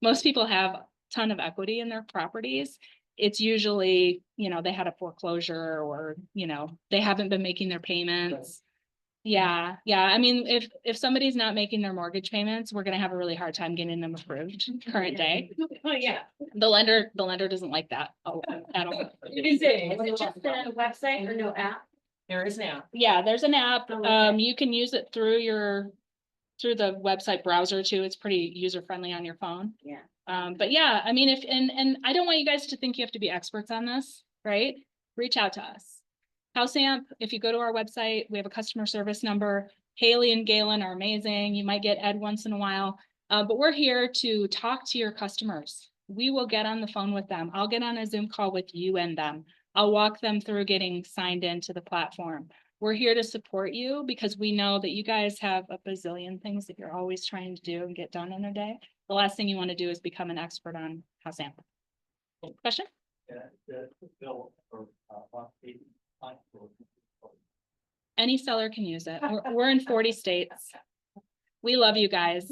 Most people have a ton of equity in their properties. It's usually, they had a foreclosure or, they haven't been making their payments. Yeah, I mean, if somebody's not making their mortgage payments, we're gonna have a really hard time getting them approved current day. Oh, yeah. The lender doesn't like that at all. Is it? Is it just the website or no app? There is now. Yeah, there's an app. Oh, okay. You can use it through the website browser too. It's pretty user friendly on your phone. Yeah. But yeah, I mean, and I don't want you guys to think you have to be experts on this, right? Reach out to us. House Amp, if you go to our website, we have a customer service number. Haley and Galen are amazing. You might get Ed once in a while, but we're here to talk to your customers. We will get on the phone with them. I'll get on a Zoom call with you and them. I'll walk them through getting signed into the platform. We're here to support you because we know that you guys have a bazillion things that you're always trying to do and get done in a day. The last thing you want to do is become an expert on House Amp. Question? The bill or Any seller can use it. We're in 40 states. We love you guys.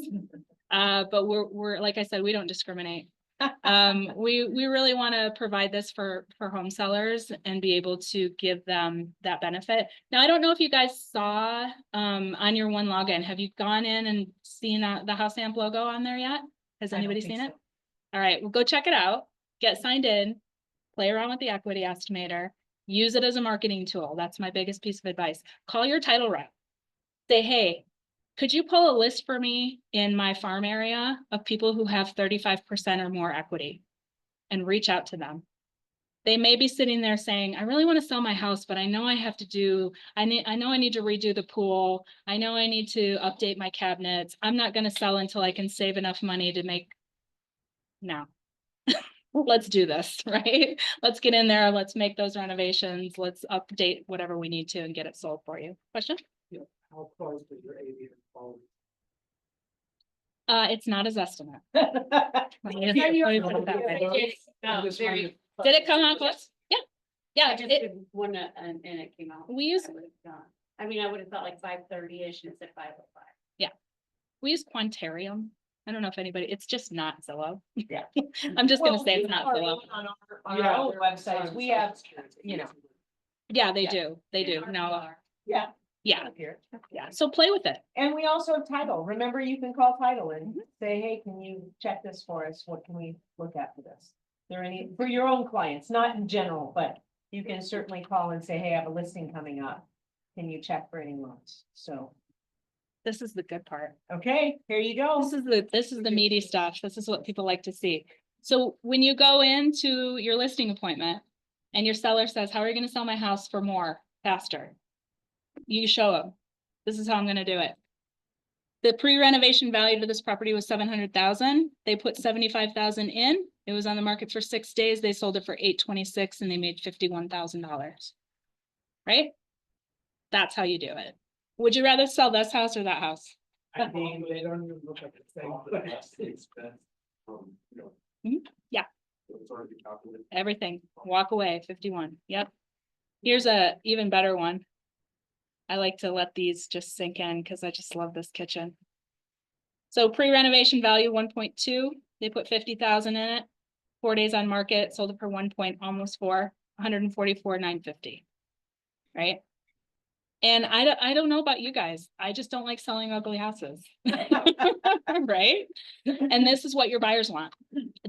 But we're, like I said, we don't discriminate. We really want to provide this for home sellers and be able to give them that benefit. Now, I don't know if you guys saw on your one login, have you gone in and seen the House Amp logo on there yet? Has I don't anybody think seen so. it? All right, well, go check it out, get signed in, play around with the equity estimator, use it as a marketing tool. That's my biggest piece of advice. Call your title rep. Say, hey, could you pull a list for me in my farm area of people who have 35% or more equity and reach out to them? They may be sitting there saying, I really want to sell my house, but I know I have to I know I need to redo the pool. I know I need to update my cabinets. I'm not going to sell until I can save enough money to make. No. Let's do this, right? Let's get in there. Let's make those renovations. Let's update whatever we need to and get it sold for you. Question? How close is your avian quality? It's not his estimate. Yeah, Let me put it that way. Oh, very. Did it come out close? Yeah. I Yeah, just it, did one and it came out. we use, I would've gone. I mean, I would have thought like 5:30-ish and it said 5:05. we use Quantarium. I don't know if anybody, it's just not Zillow. Yeah. I'm just gonna Well, say we it's not are Zillow. On our own websites, we have, Yeah, they Yeah. do. They do. No, yeah. yeah, Here. yeah. So play with it. And we also have title. Remember, you can call title and Mhm. say, hey, can you check this for us? What can we look at for this? There any, for your own clients, not in general, but you can certainly call and say, hey, I have a listing coming up. Can you check for any loans? So, This is the good part. okay, here you go. This is the meaty stuff. This is what people like to see. So when you go into your listing appointment and your seller says, how are you gonna sell my house for more, faster? You show them, this is how I'm gonna do it. The pre-renovation value to this property was 700,000. They put 75,000 in. It was on the market for 6 days. They sold it for 826 and they made $51,000. Right? That's how you do it. Would you rather sell this house or that house? I mean, they don't even look at the same place. Mhm, yeah. Everything, walk away, 51, yep. Here's a even better one. I like to let these just sink in because I just love this kitchen. So pre-renovation value 1.2, they put 50,000 in it. 4 days on market, sold it for almost 144,950. Right? And I don't know about you guys. I just don't like selling ugly houses. Right? And this is what your buyers want.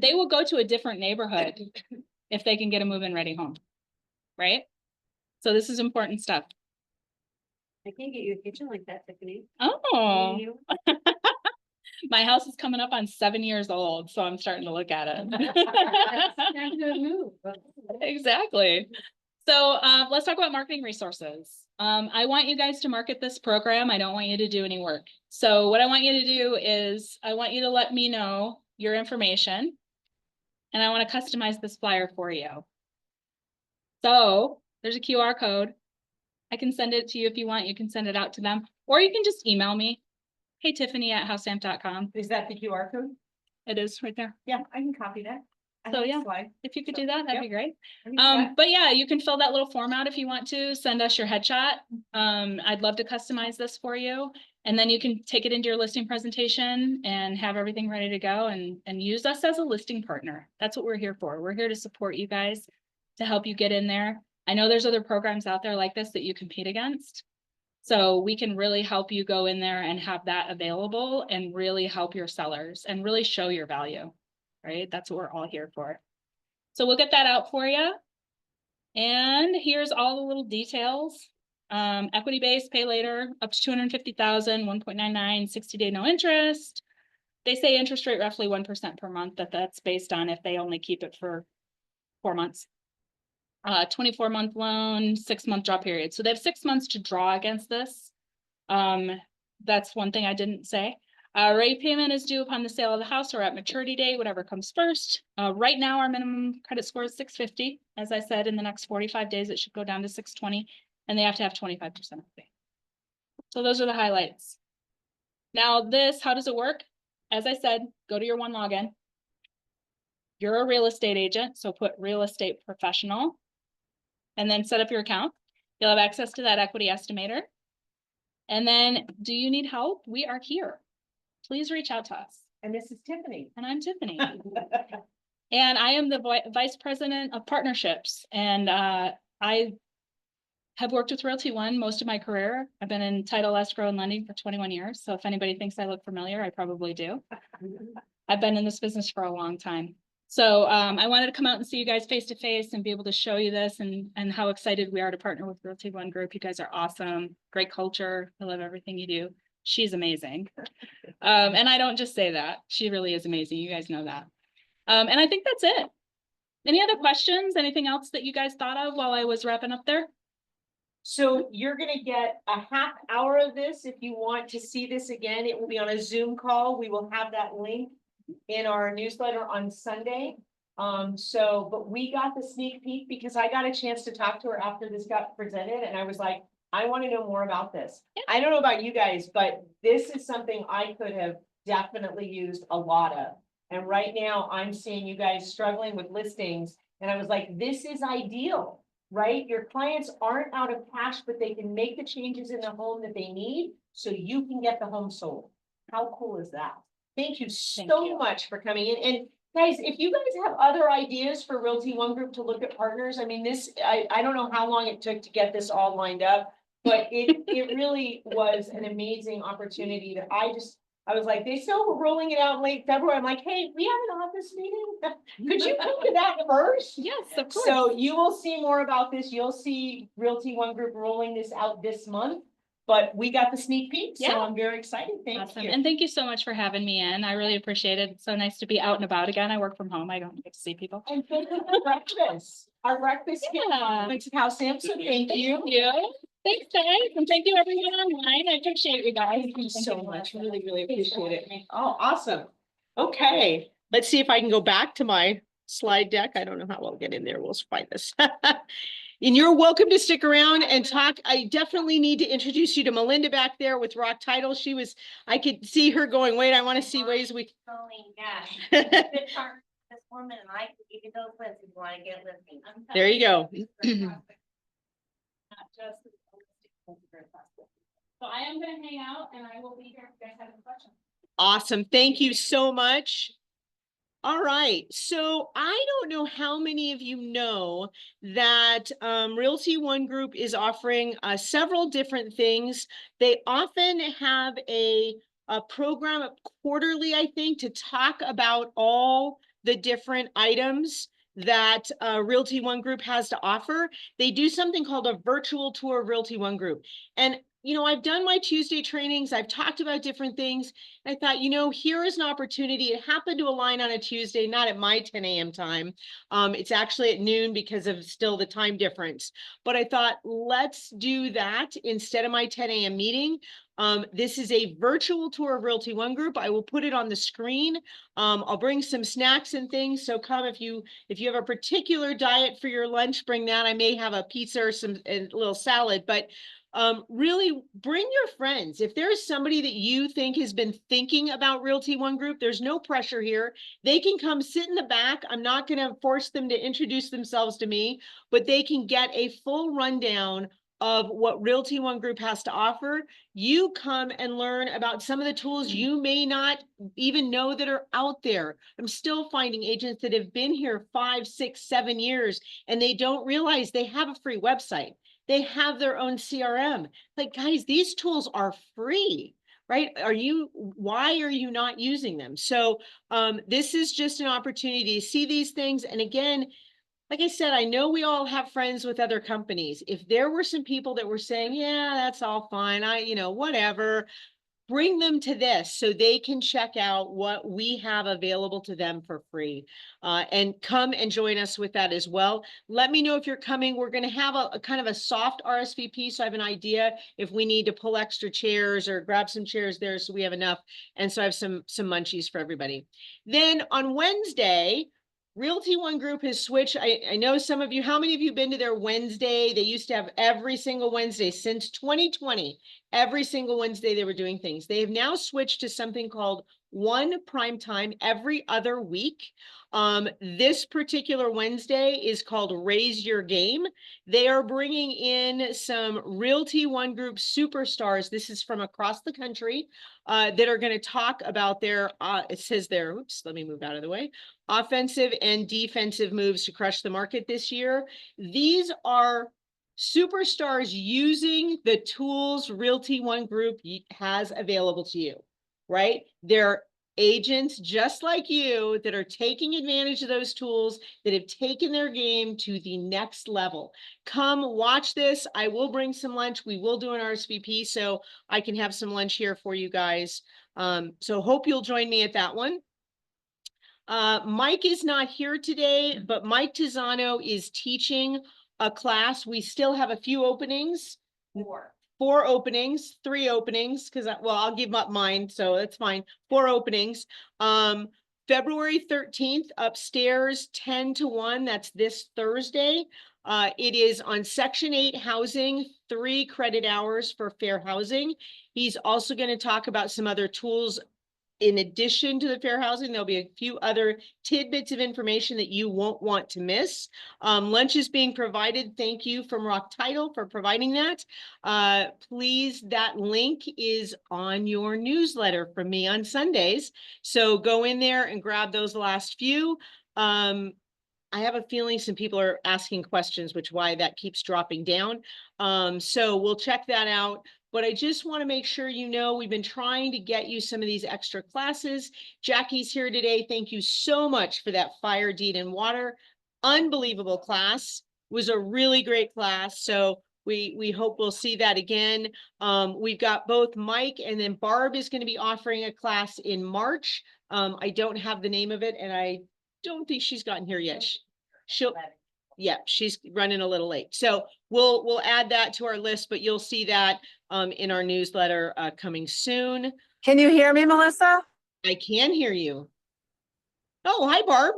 They will go to a different neighborhood if they can get a move-in ready home. Right? So this is important stuff. I can't get you a kitchen like that, Tiffany. Oh, You- my house is coming up on 7 years old, so I'm starting to look at it. That's a good move. Exactly. So let's talk about marketing resources. I want you guys to market this program. I don't want you to do any work. So what I want you to do is I want you to let me know your information and I want to customize this flyer for you. So there's a QR code. I can send it to you if you want. You can send it out to them, or you can just email me. Hey, Tiffany@houseamp.com. Is that the QR code? It is right there. Yeah, I can copy that. I So, have a yeah. slide. If you could do that, that'd be great. I can do that. But yeah, you can fill that little form out if you want to. Send us your headshot. I'd love to customize this for you. And then you can take it into your listing presentation and have everything ready to go and use us as a listing partner. That's what we're here for. We're here to support you guys, to help you get in there. I know there's other programs out there like this that you compete against. So we can really help you go in there and have that available and really help your sellers and really show your value, right? That's what we're all here for. So we'll get that out for you. And here's all the little details. Equity based, pay later, up to 250,000, 1.99, 60-day no interest. They say interest rate roughly 1% per month, that's based on if they only keep it for 4 months. 24-month loan, 6-month draw period. So they have 6 months to draw against this. That's one thing I didn't say. Rate payment is due upon the sale of the house or at maturity date, whatever comes first. Right now, our minimum credit score is 650. As I said, in the next 45 days, it should go down to 620, and they have to have 25% equity. So those are the highlights. Now this, how does it work? As I said, go to your one login. You're a real estate agent, so put real estate professional, and then set up your account. You'll have access to that equity estimator. And then, do you need help? We are here. Please reach out to us. And this is Tiffany. And I'm Tiffany. And I am the Vice President of Partnerships. And I have worked with Realty One most of my career. I've been in title, escrow, and lending for 21 years. So if anybody thinks I look familiar, I probably do. I've been in this business for a long time. So I wanted to come out and see you guys face to face and be able to show you this and how excited we are to partner with Realty One Group. You guys are awesome, great culture. I love everything you do. She's amazing. And I don't just say that. She really is amazing. You guys know that. And I think that's it. Any other questions? Anything else that you guys thought of while I was wrapping up there? So you're gonna get a half hour of this. If you want to see this again, it will be on a Zoom call. We will have that link in our newsletter on Sunday. But we got the sneak peek because I got a chance to talk to her after this got presented and I was like, I want to know more about this. I don't know about you guys, but this is something I could have definitely used a lot of. And right now I'm seeing you guys struggling with listings and I was like, this is ideal, right? Your clients aren't out of cash, but they can make the changes in the home that they need so you can get the home sold. How cool is that? Thank you so much for coming in. And guys, if you guys have other ideas for Realty One Group to look at partners, I mean, I don't know how long it took to get this all lined up, but it really was an amazing opportunity that I was like, they still were rolling it out in late February. I'm like, hey, we have an office meeting. Could you come to that first? Yes, of course. So you will see more about this. You'll see Realty One Group rolling this out this month. But we got the sneak peek, so Yeah. I'm very excited. Thank Awesome. you. And thank you so much for having me in. I really appreciate it. It's so nice to be out and about again. I work from home. I don't get to see people. And thank you for breakfast. Our breakfast here Yeah. at House Sampson. Thank you. Thanks, guys. And thank you everyone online. I appreciate you guys. Thank you so much. Really, really appreciate it. Oh, awesome. Okay, let's see if I can go back to my slide deck. I don't know how I'll get in there. We'll find this. And you're welcome to stick around and talk. I definitely need to introduce you to Melinda back there with Rock Title. I could see her going, wait, I want to see ways we. Yeah. Good talk to this woman and I can give you those lists if you want to get listening. There you go. Not just. So I am gonna hang out and I will be here if you guys have any questions. Awesome. Thank you so much. All right. So I don't know how many of you know that Realty One Group is offering several different things. They often have a program quarterly, I think, to talk about all the different items that Realty One Group has to offer. They do something called a virtual tour of Realty One Group. And, you know, I've done my Tuesday trainings. I've talked about different things. I thought, you know, here is an opportunity. It happened to align on a Tuesday, not at my 10 a.m. time. It's actually at noon because of still the time difference. But I thought, let's do that instead of my 10 a.m. meeting. This is a virtual tour of Realty One Group. I will put it on the screen. I'll bring some snacks and things. So come if you have a particular diet for your lunch, bring that. I may have a pizza or a little salad, but really bring your friends. If there's somebody that you think has been thinking about Realty One Group, there's no pressure here. They can come sit in the back. I'm not going to force them to introduce themselves to me, but they can get a full rundown of what Realty One Group has to offer. You come and learn about some of the tools you may not even know that are out there. I'm still finding agents that have been here 5, 6, 7 years, and they don't realize they have a free website. They have their own CRM. Like, guys, these tools are free, right? Why are you not using them? So this is just an opportunity to see these things. And again, like I said, I know we all have friends with other companies. If there were some people that were saying, yeah, that's all fine, whatever, bring them to this so they can check out what we have available to them for free, and come and join us with that as well. Let me know if you're coming. We're going to have a kind of a soft RSVP, so I have an idea if we need to pull extra chairs or grab some chairs there so we have enough. And so I have some munchies for everybody. Then on Wednesday, Realty One Group has switched. I know some of you, how many of you been to their Wednesday? They used to have every single Wednesday since 2020. Every single Wednesday they were doing things. They have now switched to something called One Prime Time every other week. This particular Wednesday is called Raise Your Game. They are bringing in some Realty One Group superstars. This is from across the country that are going to talk about their, it says there, oops, let me move out of the way, offensive and defensive moves to crush the market this year. These are superstars using the tools Realty One Group has available to you, right? They're agents just like you that are taking advantage of those tools, that have taken their game to the next level. Come watch this. I will bring some lunch. We will do an RSVP so I can have some lunch here for you guys. So hope you'll join me at that one. Mike is not here today, but Mike Tizano is teaching a class. We still have a few openings. 4 openings, 3 openings, because I'll give up mine, so that's fine. 4 openings. February 13th, upstairs, 10 to 1. That's this Thursday. It is on Section 8 housing, 3 credit hours for fair housing. He's also going to talk about some other tools. In addition to the fair housing, there'll be a few other tidbits of information that you won't want to miss. Lunch is being provided. Thank you from Rock Title for providing that. Please, that link is on your newsletter from me on Sundays. So go in there and grab those last few. I have a feeling some people are asking questions, which why that keeps dropping down. So we'll check that out. But I just want to make sure you know we've been trying to get you some of these extra classes. Jackie's here today. Thank you so much for that fire, deed, and water. Unbelievable class. It was a really great class. So we hope we'll see that again. We've got both Mike and then Barb is going to be offering a class in March. I don't have the name of it, and I don't think she's gotten here yet. She's running a little late. So we'll add that to our list, but you'll see that in our newsletter coming soon. Can you hear me, Melissa? I can hear you. Oh, hi, Barb.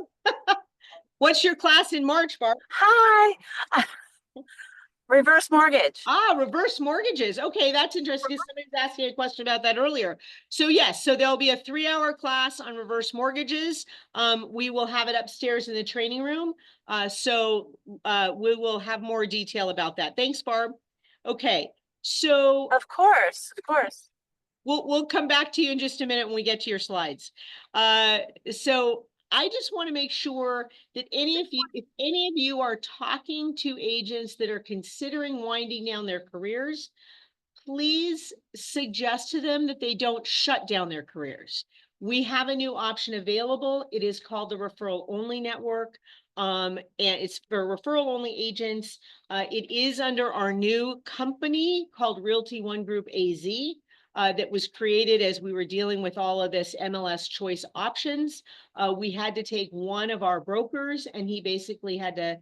What's your class in March, Barb? Hi. Reverse mortgage. Ah, reverse mortgages. Okay, that's interesting. 'Cause somebody was asking a question about that earlier. So yes, so there'll be a 3-hour class on reverse mortgages. We will have it upstairs in the training room. We will have more detail about that. Thanks, Barb. Okay, so Of course, of course. we'll come back to you in just a minute when we get to your slides. So I just want to make sure that if any of you are talking to agents that are considering winding down their careers, please suggest to them that they don't shut down their careers. We have a new option available. It is called the Referral Only Network. And it's for referral only agents. It is under our new company called Realty One Group AZ. That was created as we were dealing with all of this MLS choice options. We had to take one of our brokers and he basically had to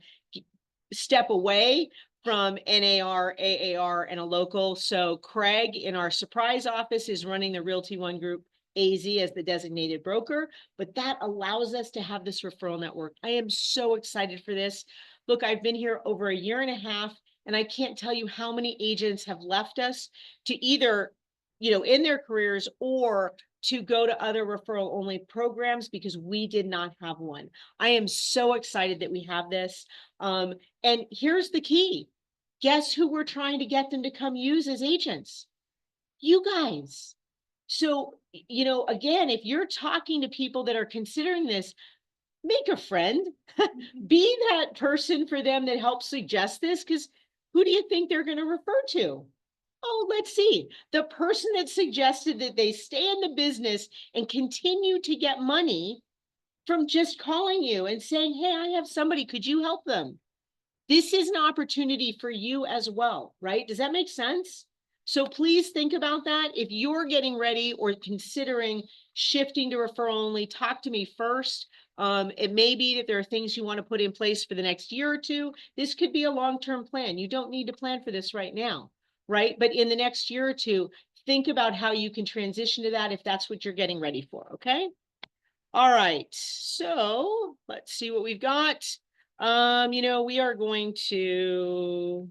step away from NAR, AAR, and a local. So Craig in our Surprise office is running the Realty One Group AZ as the designated broker, but that allows us to have this referral network. I am so excited for this. Look, I've been here over 1.5 years, and I can't tell you how many agents have left us to either in their careers or to go to other referral only programs because we did not have one. I am so excited that we have this. And here's the key. Guess who we're trying to get them to come use as agents? You guys. So, again, if you're talking to people that are considering this, make a friend, be that person for them that helps suggest this, because who do you think they're going to refer to? Oh, let's see. The person that suggested that they stay in the business and continue to get money from just calling you and saying, hey, I have somebody, could you help them? This is an opportunity for you as well, right? Does that make sense? So please think about that. If you're getting ready or considering shifting to referral only, talk to me first. It may be that there are things you want to put in place for the next year or two. This could be a long-term plan. You don't need to plan for this right now, right? But in the next year or two, think about how you can transition to that if that's what you're getting ready for, okay? All right, so let's see what we've got. We are going to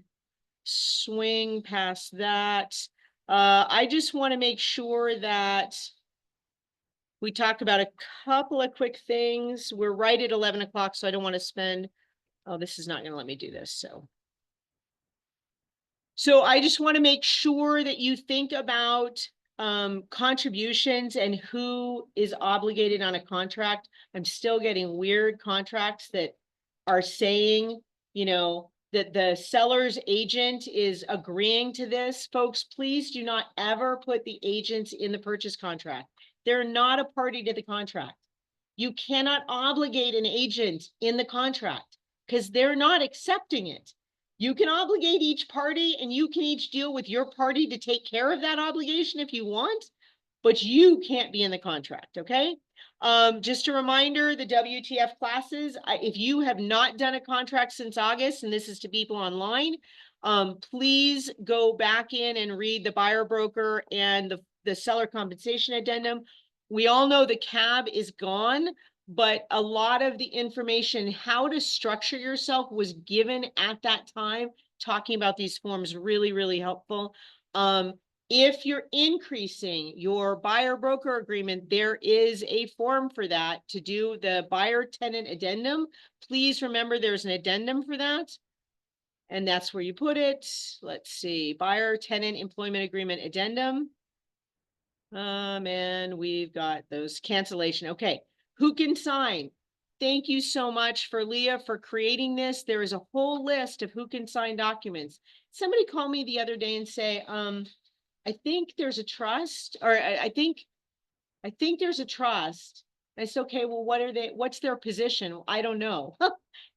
swing past that. I just want to make sure that we talk about a couple of quick things. We're right at 11 o'clock, so I don't want to spend, oh, this is not going to let me do this. So I just want to make sure that you think about contributions and who is obligated on a contract. I'm still getting weird contracts that are saying, that the seller's agent is agreeing to this. Folks, please do not ever put the agents in the purchase contract. They're not a party to the contract. You cannot obligate an agent in the contract because they're not accepting it. You can obligate each party and you can each deal with your party to take care of that obligation if you want, but you can't be in the contract, okay? Just a reminder, the WTF classes, if you have not done a contract since August, and this is to people online, please go back in and read the buyer broker and the seller compensation addendum. We all know the CAB is gone, but a lot of the information, how to structure yourself, was given at that time. Talking about these forms, really, really helpful. If you're increasing your buyer broker agreement, there is a form for that to do the buyer tenant addendum. Please remember there's an addendum for that. And that's where you put it. Let's see, buyer tenant employment agreement addendum. And we've got those cancellation. Okay, who can sign? Thank you so much for Leah for creating this. There is a whole list of who can sign documents. Somebody called me the other day and say, I think there's a trust, or I think there's a trust. I said, okay, well, what's their position? I don't know. I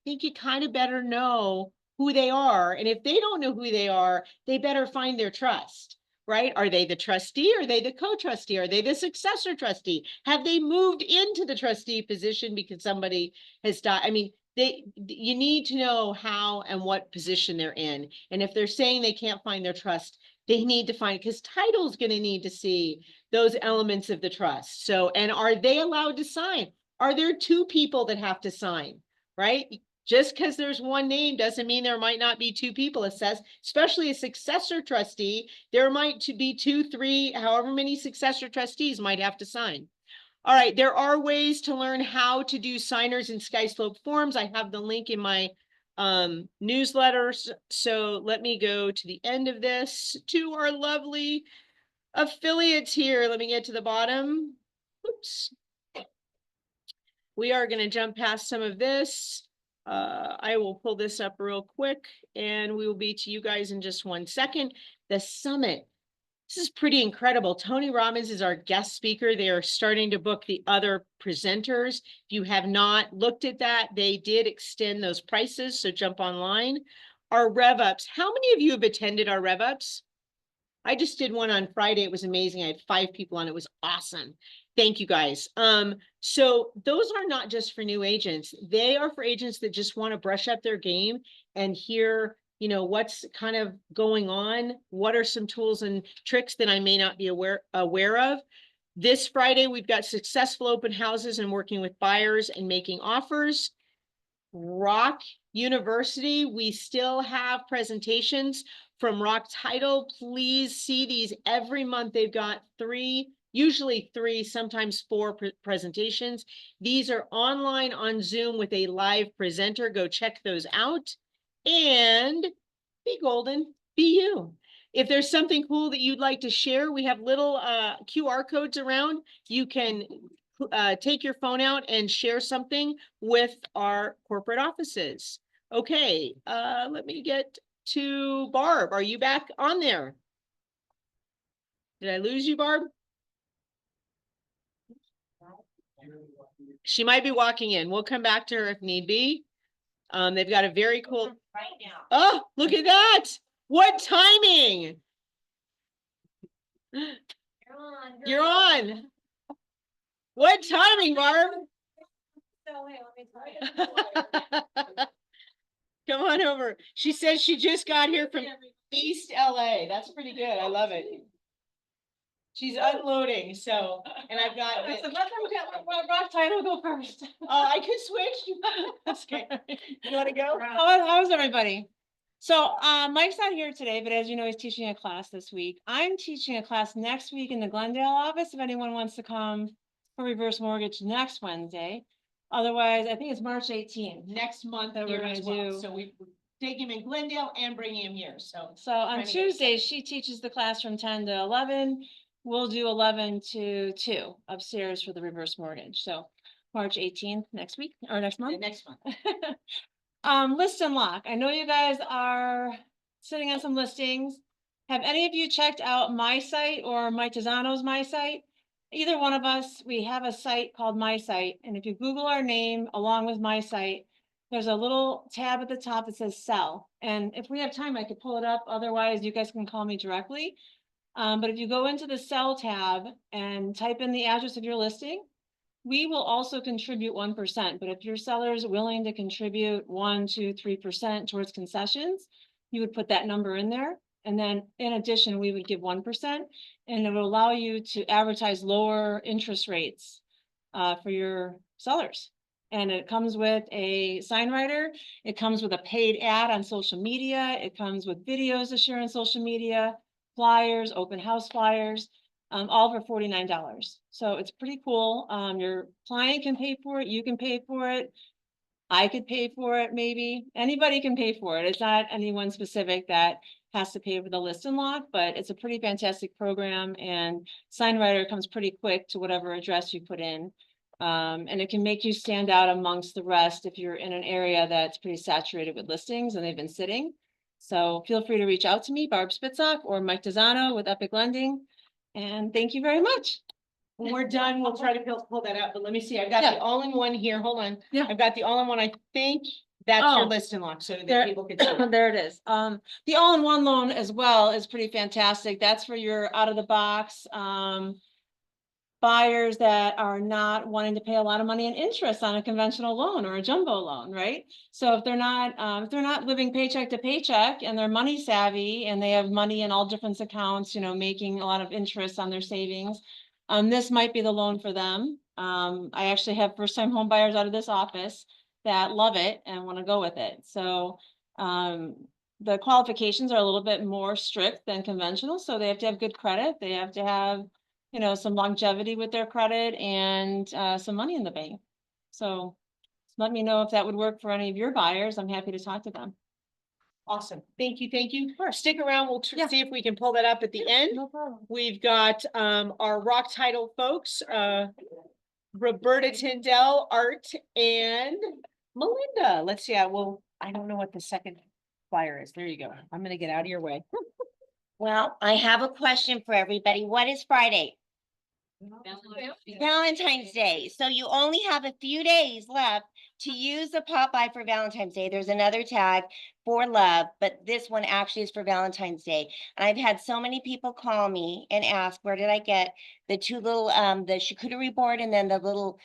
think you kind of better know who they are. And if they don't know who they are, they better find their trust, right? Are they the trustee? Are they the co-trustee? Are they the successor trustee? Have they moved into the trustee position because somebody has died? I mean, you need to know how and what position they're in. And if they're saying they can't find their trust, they need to find, because title's going to need to see those elements of the trust. So, and are they allowed to sign? Are there two people that have to sign, right? Just because there's one name doesn't mean there might not be two people assessed, especially a successor trustee. There might be 2, 3, however many successor trustees might have to sign. All right, there are ways to learn how to do signers and SkySlope forms. I have the link in my newsletters. So let me go to the end of this to our lovely affiliates here. Let me get to the bottom. Oops. We are going to jump past some of this. I will pull this up real quick and we will be to you guys in just 1 second. The summit. This is pretty incredible. Tony Robbins is our guest speaker. They are starting to book the other presenters. If you have not looked at that, they did extend those prices, so jump online. Our rev ups. How many of you have attended our rev ups? I just did one on Friday. It was amazing. I had 5 people on. It was awesome. Thank you guys. So those are not just for new agents. They are for agents that just want to brush up their game and hear, you know, what's kind of going on. What are some tools and tricks that I may not be aware of? This Friday, we've got successful open houses and working with buyers and making offers. Rock University, we still have presentations from Rock Title. Please see these every month. They've got 3, usually 3, sometimes 4 presentations. These are online on Zoom with a live presenter. Go check those out and be golden, be you. If there's something cool that you'd like to share, we have little QR codes around. You can take your phone out and share something with our corporate offices. Okay, let me get to Barb. Are you back on there? Did I lose you, Barb? She might be walking in. We'll come back to her if need be. They've got a very cool. Right now. Oh, look at that. What timing? You're on. What timing, Barb? Come on over. She says she just got here from East LA. That's pretty good. I love it. She's unloading, so, and I've got. Rock Title go first. I could switch. That's okay. You want to go? How's everybody? So Mike's not here today, but as you know, he's teaching a class this week. I'm teaching a class next week in the Glendale office. If anyone wants to come for reverse mortgage next Wednesday. Otherwise, I think it's March 18th. Next month That here we're as gonna well. do. So we take him in Glendale and bring him here. So So on trying to get Tuesdays, she teaches the class from 10 to 11. We'll do 11 to 2 upstairs for the reverse mortgage. So March 18th next week or next the month. next month. List and lock. I know you guys are sitting on some listings. Have any of you checked out my site or Mike Tizano's my site? Either one of us, we have a site called My Site. And if you Google our name along with My Site, there's a little tab at the top that says sell. And if we have time, I could pull it up. Otherwise, you guys can call me directly. But if you go into the sell tab and type in the address of your listing, we will also contribute 1%. But if your seller is willing to contribute 1, 2, 3% towards concessions, you would put that number in there. And then in addition, we would give 1%, and it will allow you to advertise lower interest rates for your sellers. And it comes with a sign writer. It comes with a paid ad on social media. It comes with videos to share on social media, flyers, open house flyers, all for $49. So it's pretty cool. Your client can pay for it. You can pay for it. I could pay for it, maybe. Anybody can pay for it. It's not anyone specific that has to pay for the list and lock, but it's a pretty fantastic program, and sign writer comes pretty quick to whatever address you put in. And it can make you stand out amongst the rest if you're in an area that's pretty saturated with listings and they've been sitting. So feel free to reach out to me, Barb Spitzak or Mike Tizano with Epic Lending. And thank you very much. When we're done, we'll try to pull that out, but let me see. I've got the all-in-one here. Hold on. Yeah. I've got the all-in-one. I think that's your Oh. list and lock so that There- people can see. There it is. The all-in-one loan as well is pretty fantastic. That's for your out-of-the-box buyers that are not wanting to pay a lot of money in interest on a conventional loan or a jumbo loan, right? So if they're not living paycheck to paycheck and they're money savvy and they have money in all different accounts, you know, making a lot of interest on their savings, this might be the loan for them. I actually have first-time home buyers out of this office that love it and want to go with it. So the qualifications are a little bit more strict than conventional, so they have to have good credit. They have to have, you know, some longevity with their credit and some money in the bank. So let me know if that would work for any of your buyers. I'm happy to talk to them. Awesome. Thank you. Thank you. Stick around. We'll Yeah. see if we can pull that up at the end. No problem. We've got our rock title folks, Roberta Tyndall, Art, and Melinda. Let's see. I don't know what the second flyer is. There you go. I'm gonna get out of your way. Well, I have a question for everybody. What is Friday? Valentine's Day. So you only have a few days left to use the pop by for Valentine's Day. There's another tag for love, but this one actually is for Valentine's Day. And I've had so many people call me and ask, where did I get the two little, the charcuterie board and then the little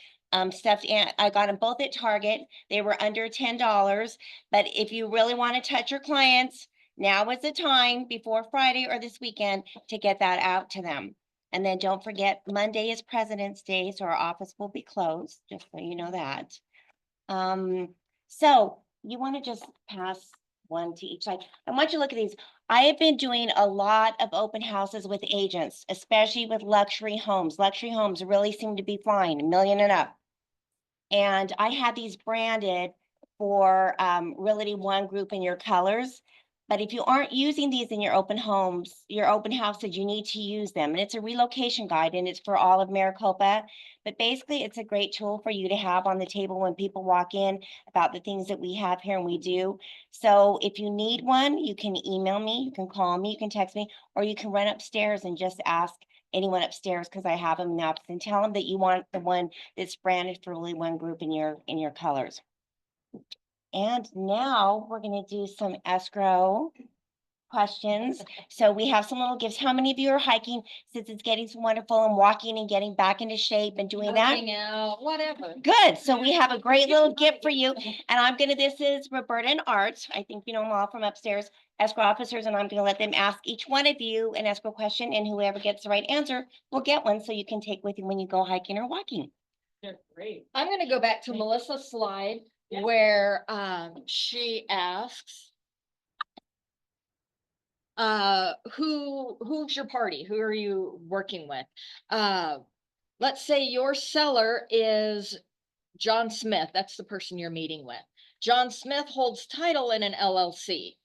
stuffed ant. I got them both at Target. They were under $10. But if you really want to touch your clients, now is the time before Friday or this weekend to get that out to them. And then don't forget, Monday is President's Day, so our office will be closed, just so you know that. So you want to just pass one to each side. I want you to look at these. I have been doing a lot of open houses with agents, especially with luxury homes. Luxury homes really seem to be flying, $1 million and up. And I had these branded for Realty One Group in your colors. But if you aren't using these in your open homes, your open houses, you need to use them. And it's a relocation guide and it's for all of Maricopa. But basically, it's a great tool for you to have on the table when people walk in about the things that we have here and we do. So if you need one, you can email me, you can call me, you can text me, or you can run upstairs and just ask anyone upstairs because I have them in the office and tell them that you want the one that's branded for Realty One Group in your colors. And now we're going to do some escrow questions. So we have some little gifts. How many of you are hiking since it's getting so wonderful and walking and getting back into shape and doing that? Out, whatever. Good. So we have a great little gift for you. And this is Roberta and Art. I think you know them all from upstairs, escrow officers, and I'm going to let them ask each one of you an escrow question, and whoever gets the right answer will get one so you can take with you when you go hiking or walking. They're great. I'm gonna go back to Melissa's slide where she asks. Who's your party? Who are you working with? Let's say your seller is John Smith. That's the person you're meeting with. John Smith holds title in an LLC.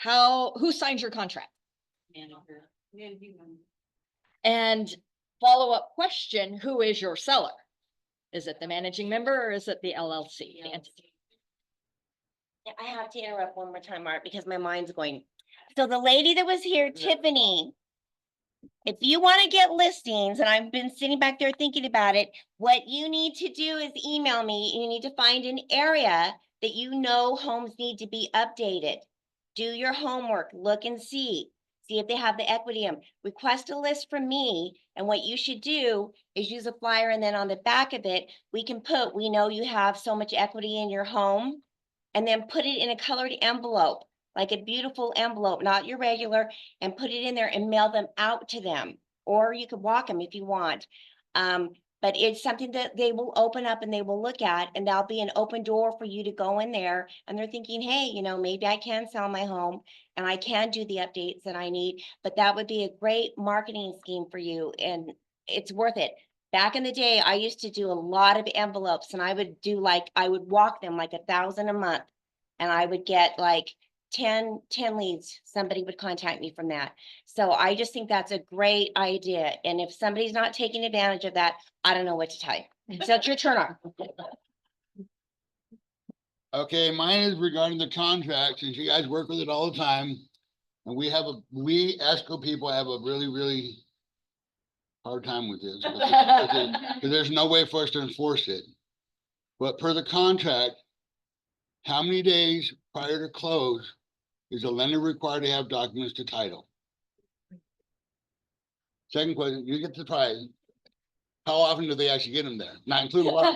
Who signs your contract? And follow-up question, who is your seller? Is it the managing member or is it the LLC? The entity? I have to interrupt one more time, Art, because my mind's going. So the lady that was here, Tiffany, if you want to get listings, and I've been sitting back there thinking about it, what you need to do is email me. You need to find an area that you know homes need to be updated. Do your homework, look and see if they have the equity in them. Request a list from me. And what you should do is use a flyer. And then on the back of it, we can put, we know you have so much equity in your home, and then put it in a colored envelope, like a beautiful envelope, not your regular, and put it in there and mail them out to them. Or you could walk them if you want. But it's something that they will open up and they will look at, and that'll be an open door for you to go in there. And they're thinking, hey, maybe I can sell my home and I can do the updates that I need, but that would be a great marketing scheme for you. And it's worth it. Back in the day, I used to do a lot of envelopes, and I would walk them like 1,000 a month, and I would get like 10 leads. Somebody would contact me from that. So I just think that's a great idea. And if somebody's not taking advantage of that, I don't know what to tell you. So it's your turn on. Okay, mine is regarding the contract, since you guys work with it all the time. And we escrow people have a really, really hard time with this. Because there's no way for us to enforce it. But per the contract, how many days prior to close is a lender required to have documents to title? Second question, you get the prize. How often do they actually get them there? Not including Barb.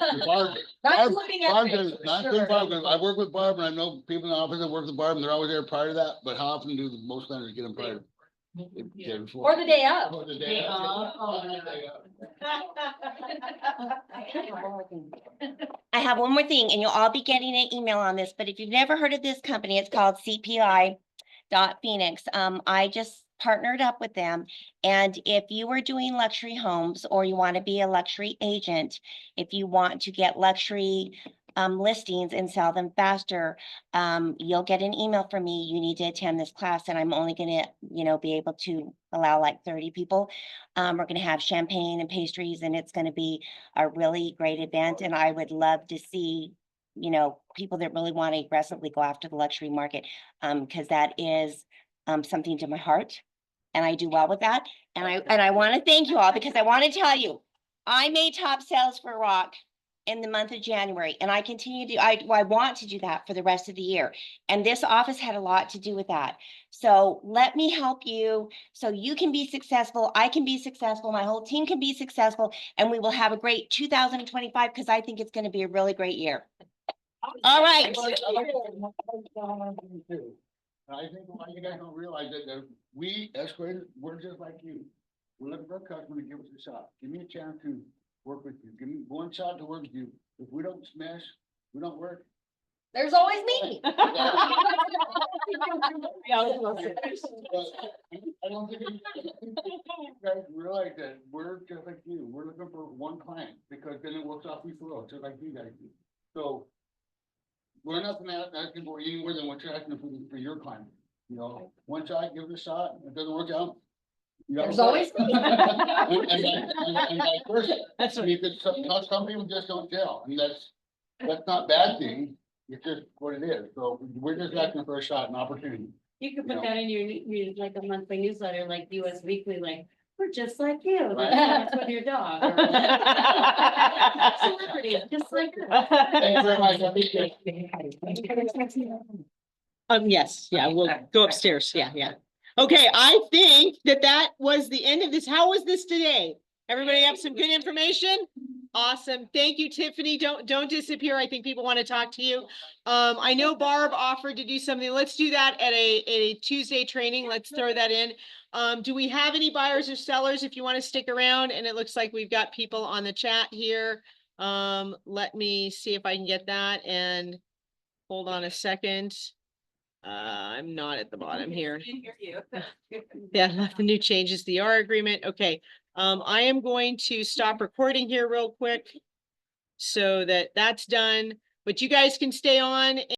Not looking at me, Not including Barb, 'cause I work with Barb, and I know people in the office that work with Barb, and they're always there prior to that, but how often do most lenders get them prior? Or the day of. Or the day of. I have one more thing, and you'll all be getting an email on this, but if you've never heard of this company, it's called CPI.Phoenix. I just partnered up with them. And if you are doing luxury homes or you want to be a luxury agent, if you want to get luxury listings and sell them faster, you'll get an email from me. You need to attend this class, and I'm only gonna, be able to allow like 30 people. We're gonna have champagne and pastries, and it's gonna be a really great event. And I would love to see, people that really want to aggressively go after the luxury market, because that is something to my heart, and I do well with that. And I want to thank you all, because I want to tell you, I made top sales for Rock in the month of January, and I continue to, I want to do that for the rest of the year. And this office had a lot to do with that. So let me help you so you can be successful. I can be successful. My whole team can be successful, and we will have a great 2025, because I think it's going to be a really great year. All right. I think why you guys don't realize that we escalators, we're just like you. We're looking for a customer to give us a shot. Give me a chance to work with you. Give me one shot to work with you. If we don't smash, we don't work. There's always me. I don't think you guys realize that we're just like you. We're looking for one client, because then it works out referral, just like you guys do. So we're not asking for any more than what you're asking for your client. One shot, give it a shot. If it doesn't work out, There's always me. and vice versa. That's right. Because some people just don't tell, and that's not a bad thing. It's just what it is. So we're just asking for a shot, an opportunity. You could Yeah. put that in your like a monthly newsletter, like US Weekly, like, we're just like you, Right. that's with your dog. or- Celebrity, just like us. Thank you very much. I appreciate it. Yes, yeah, we'll go upstairs. Yeah. Okay, I think that was the end of this. How was this today? Everybody have some good information? Awesome. Thank you, Tiffany. Don't disappear. I think people want to talk to you. I know Barb offered to do something. Let's do that at a Tuesday training. Let's throw that in. Do we have any buyers or sellers if you want to stick around? And it looks like we've got people on the chat here. Let me see if I can get that, and hold on a second. I'm not at the bottom here. Yeah, the new changes, the R agreement. Okay. I am going to stop recording here real quick so that that's done, but you guys can stay on.